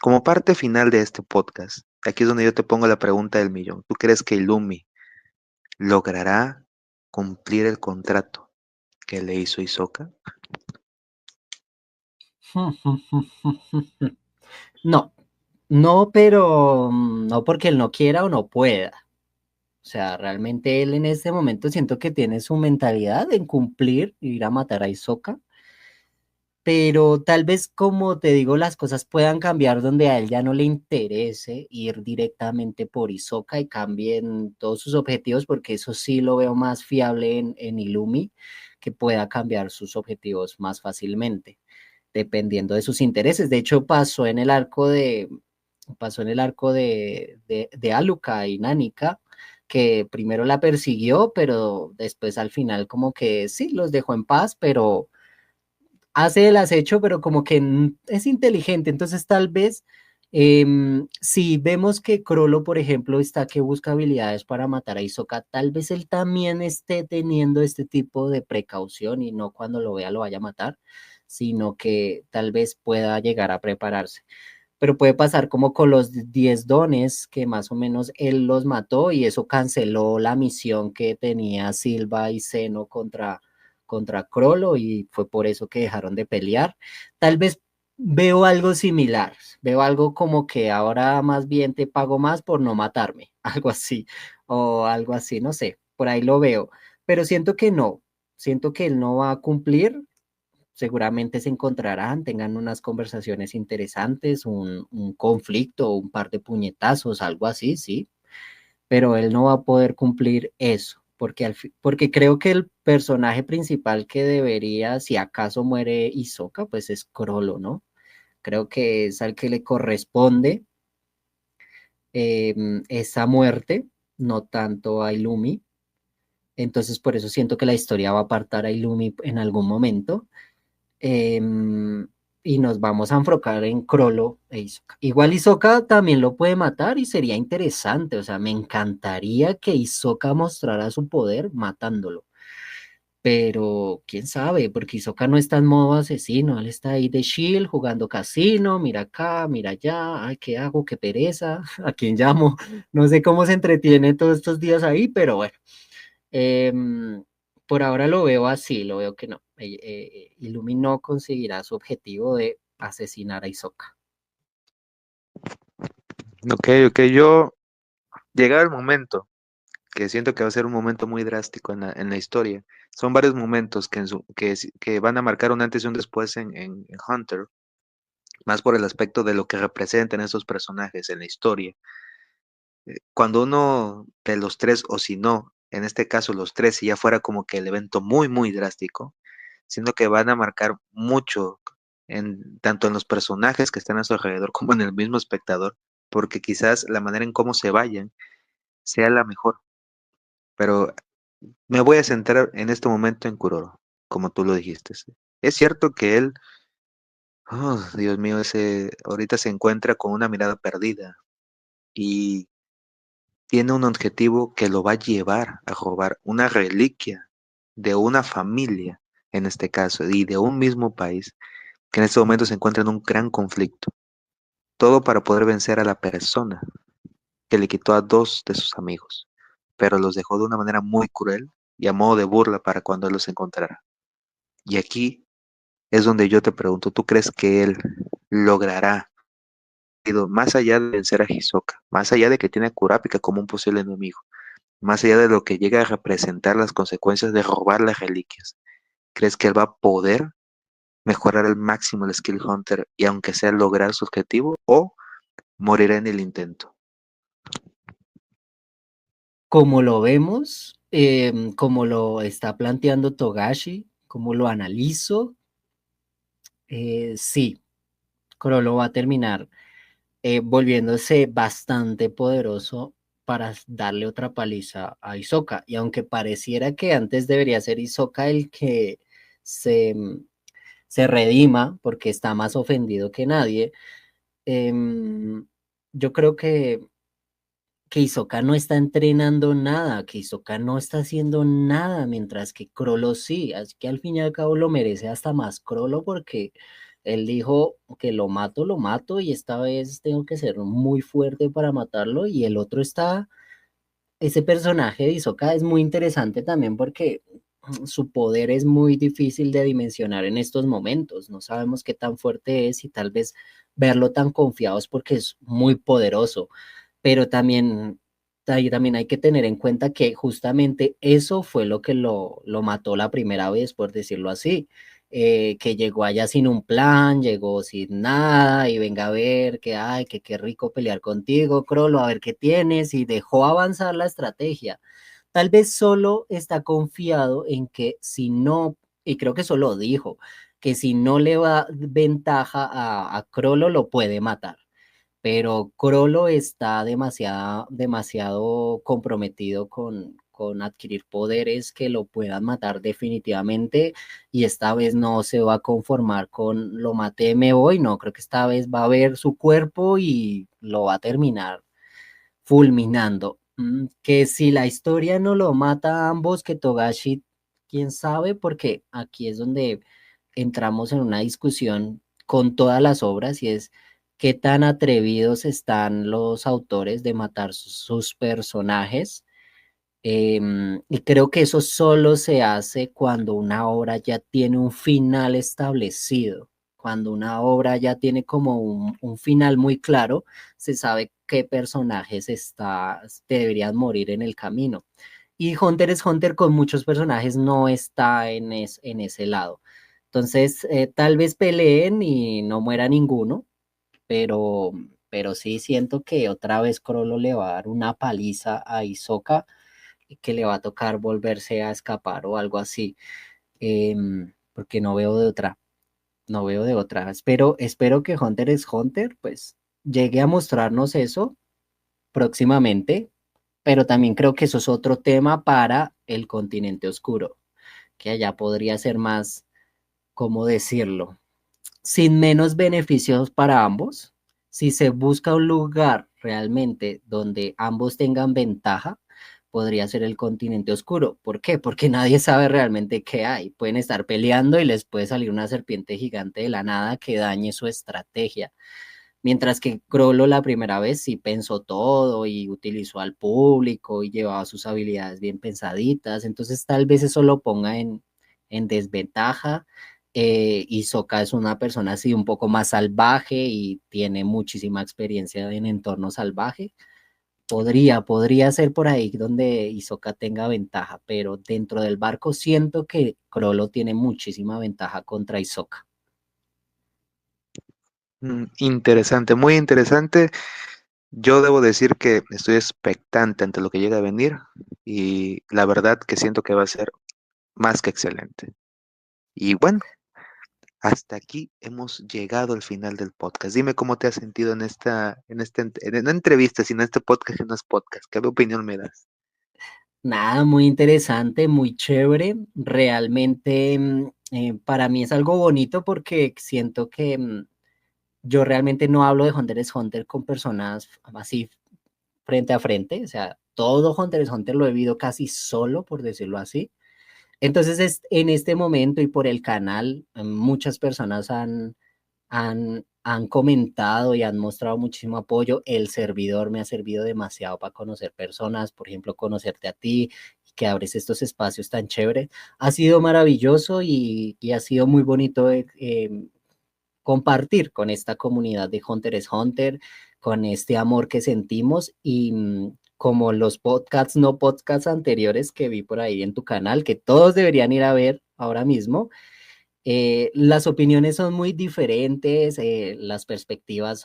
[SPEAKER 1] Como parte final de este podcast, aquí es donde yo te pongo la pregunta del millón. ¿Tú crees que Illumi logrará cumplir el contrato que le hizo Hisoka?
[SPEAKER 2] No, no, pero no porque él no quiera o no pueda. O sea, realmente él en este momento siento que tiene su mentalidad en cumplir, ir a matar a Hisoka, pero tal vez como te digo, las cosas puedan cambiar donde a él ya no le interese ir directamente por Hisoka y cambien todos sus objetivos, porque eso sí lo veo más fiable en Illumi, que pueda cambiar sus objetivos más fácilmente, dependiendo de sus intereses. De hecho, pasó en el arco de Aluka y Nanika, que primero la persiguió, pero después al final como que sí, los dejó en paz, pero hace el acecho, pero como que es inteligente. Entonces, tal vez, si vemos que Crollo, por ejemplo, está que busca habilidades para matar a Hisoka, tal vez él también esté teniendo este tipo de precaución y no cuando lo vea lo vaya a matar, sino que tal vez pueda llegar a prepararse. Pero puede pasar como con los 10 dones, que más o menos él los mató y eso canceló la misión que tenía Silva y Zeno contra Crollo y fue por eso que dejaron de pelear. Tal vez veo algo similar, veo algo como que ahora más bien te pago más por no matarme, algo así, o algo así, no sé, por ahí lo veo, pero siento que no, siento que él no va a cumplir. Seguramente se encontrarán, tengan unas conversaciones interesantes, un conflicto, un par de puñetazos, algo así, sí, pero él no va a poder cumplir eso, porque, porque creo que el personaje principal que debería, si acaso muere Hisoka, pues es Crollo, ¿no? Creo que es al que le corresponde esa muerte, no tanto a Illumi. Entonces, por eso siento que la historia va a apartar a Illumi en algún momento. em, y nos vamos a enfocar en Crollo e Hisoka. Igual Hisoka también lo puede matar y sería interesante, o sea, me encantaría que Hisoka mostrara su poder matándolo, pero quién sabe, porque Hisoka no está en modo asesino, él está ahí de chill, jugando casino, mira acá, mira allá, ay, ¿qué hago? ¿Qué pereza? ¿A quién llamo? No sé cómo se entretiene todos estos días ahí, pero bueno. Em, por ahora lo veo así, lo veo que no. Illumi no conseguirá su objetivo de asesinar a Hisoka.
[SPEAKER 1] Ok, ok, yo llegado el momento, que siento que va a ser un momento muy drástico en la historia. Son varios momentos que van a marcar un antes y un después en Hunter, más por el aspecto de lo que representan esos personajes en la historia. Cuando uno de los tres, o si no, en este caso los tres, si ya fuera como que el evento muy drástico, siento que van a marcar mucho tanto en los personajes que están a su alrededor como en el mismo espectador, porque quizás la manera en cómo se vayan sea la mejor. Pero me voy a centrar en este momento en Kuroro, como tú lo dijiste. Es cierto que él, oh, Dios mío, ese ahorita se encuentra con una mirada perdida y tiene un objetivo que lo va a llevar a robar una reliquia de una familia, en este caso, y de un mismo país, que en este momento se encuentra en un gran conflicto. Todo para poder vencer a la persona que le quitó a dos de sus amigos, pero los dejó de una manera muy cruel y a modo de burla para cuando él los encontrara. Y aquí es donde yo te pregunto, ¿tú crees que él logrará, más allá de vencer a Hisoka, más allá de que tiene a Kurapika como un posible enemigo, más allá de lo que llega a representar las consecuencias de robar las reliquias, crees que él va a poder mejorar al máximo el Skill Hunter y aunque sea lograr su objetivo o morirá en el intento?
[SPEAKER 2] Como lo vemos, como lo está planteando Togashi, como lo analizo, sí, Crollo va a terminar volviéndose bastante poderoso para darle otra paliza a Hisoka. Y aunque pareciera que antes debería ser Hisoka el que se, se redima porque está más ofendido que nadie, em, yo creo que Hisoka no está entrenando nada, que Hisoka no está haciendo nada, mientras que Crollo sí, así que al fin y al cabo lo merece hasta más Crollo porque él dijo que lo mato y esta vez tengo que ser muy fuerte para matarlo y el otro está, ese personaje de Hisoka es muy interesante también porque su poder es muy difícil de dimensionar en estos momentos, no sabemos qué tan fuerte es y tal vez verlo tan confiado es porque es muy poderoso, pero también, ahí también hay que tener en cuenta que justamente eso fue lo que lo mató la primera vez, por decirlo así, que llegó allá sin un plan, llegó sin nada y venga a ver que, ay, que qué rico pelear contigo, Crollo, a ver qué tienes y dejó avanzar la estrategia. Tal vez solo está confiado en que si no, y creo que eso lo dijo, que si no le va ventaja a Crollo lo puede matar, pero Crollo está demasiado comprometido con adquirir poderes que lo puedan matar definitivamente y esta vez no se va a conformar con lo maté, me voy, no, creo que esta vez va a ver su cuerpo y lo va a terminar fulminando. Que si la historia no lo mata a ambos, que Togashi, quién sabe, porque aquí es donde entramos en una discusión con todas las obras y es qué tan atrevidos están los autores de matar sus personajes. Y creo que eso solo se hace cuando una obra ya tiene un final establecido, cuando una obra ya tiene como un final muy claro, se sabe qué personajes deberían morir en el camino. Y Hunter x Hunter con muchos personajes no está en ese lado. Entonces, tal vez peleen y no muera ninguno, pero, pero sí siento que otra vez Crollo le va a dar una paliza a Hisoka y que le va a tocar volverse a escapar o algo así, porque no veo de otra, no veo de otra. Espero que Hunter x Hunter pues llegue a mostrarnos eso próximamente, pero también creo que eso es otro tema para el continente oscuro, que allá podría ser más, ¿cómo decirlo? Sin menos beneficios para ambos. Si se busca un lugar realmente donde ambos tengan ventaja, podría ser el continente oscuro. ¿Por qué? Porque nadie sabe realmente qué hay. Pueden estar peleando y les puede salir una serpiente gigante de la nada que dañe su estrategia. Mientras que Crollo la primera vez sí pensó todo y utilizó al público y llevaba sus habilidades bien pensaditas. Entonces tal vez eso lo ponga en desventaja. Y Sokka es una persona así un poco más salvaje y tiene muchísima experiencia en entorno salvaje. Podría ser por ahí donde Hisoka tenga ventaja, pero dentro del barco siento que Crollo tiene muchísima ventaja contra Hisoka.
[SPEAKER 1] Interesante, muy interesante. Yo debo decir que estoy expectante ante lo que llega a venir y la verdad que siento que va a ser más que excelente. Y bueno, hasta aquí hemos llegado al final del podcast. Dime cómo te has sentido en una entrevista, sino en este podcast que no es podcast. ¿Qué opinión me das?
[SPEAKER 2] Nada, muy interesante, muy chévere. Realmente para mí es algo bonito porque siento que yo realmente no hablo de Hunter x Hunter con personas así frente a frente. O sea, todo Hunter x Hunter lo he vivido casi solo, por decirlo así. Entonces, en este momento y por el canal, muchas personas han comentado y han mostrado muchísimo apoyo. El servidor me ha servido demasiado para conocer personas, por ejemplo, conocerte a ti, que abres estos espacios tan chéveres. Ha sido maravilloso y ha sido muy bonito compartir con esta comunidad de Hunter x Hunter, con este amor que sentimos y como los podcasts, no podcasts anteriores que vi por ahí en tu canal, que todos deberían ir a ver ahora mismo. Las opiniones son muy diferentes, las perspectivas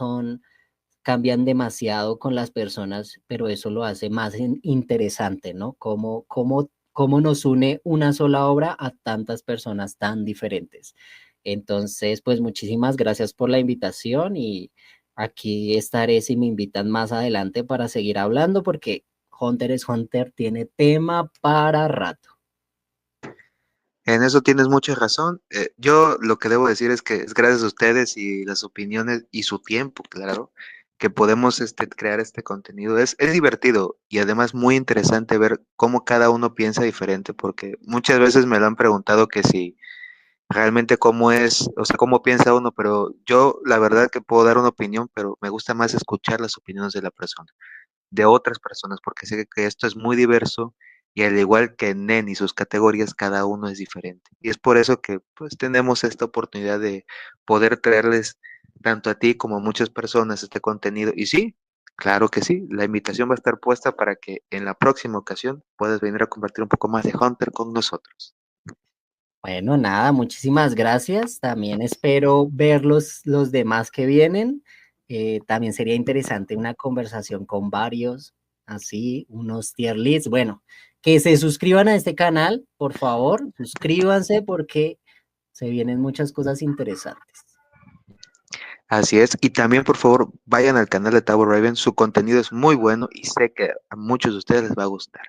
[SPEAKER 2] cambian demasiado con las personas, pero eso lo hace más interesante, ¿no? Cómo nos une una sola obra a tantas personas tan diferentes. Entonces, pues muchísimas gracias por la invitación y aquí estaré si me invitan más adelante para seguir hablando porque Hunter x Hunter tiene tema para rato.
[SPEAKER 1] En eso tienes mucha razón. Yo lo que debo decir es que es gracias a ustedes y las opiniones y su tiempo, claro, que podemos crear este contenido. Es divertido y además muy interesante ver cómo cada uno piensa diferente, porque muchas veces me lo han preguntado que si realmente cómo es, o sea, cómo piensa uno, pero yo la verdad que puedo dar una opinión, pero me gusta más escuchar las opiniones de la persona de otras personas, porque sé que esto es muy diverso y al igual que NEN y sus categorías, cada uno es diferente. Y es por eso que pues tenemos esta oportunidad de poder traerles tanto a ti como a muchas personas este contenido. Y sí, claro que sí, la invitación va a estar puesta para que en la próxima ocasión puedas venir a compartir un poco más de Hunter con nosotros.
[SPEAKER 2] Bueno, nada, muchísimas gracias. También espero ver los demás que vienen. También sería interesante una conversación con varios, así, unos tier lists. Bueno, que se suscriban a este canal, por favor, suscríbanse porque se vienen muchas cosas interesantes.
[SPEAKER 1] Así es, y también por favor vayan al canal de Tower Raven, su contenido es muy bueno y sé que a muchos de ustedes les va a gustar.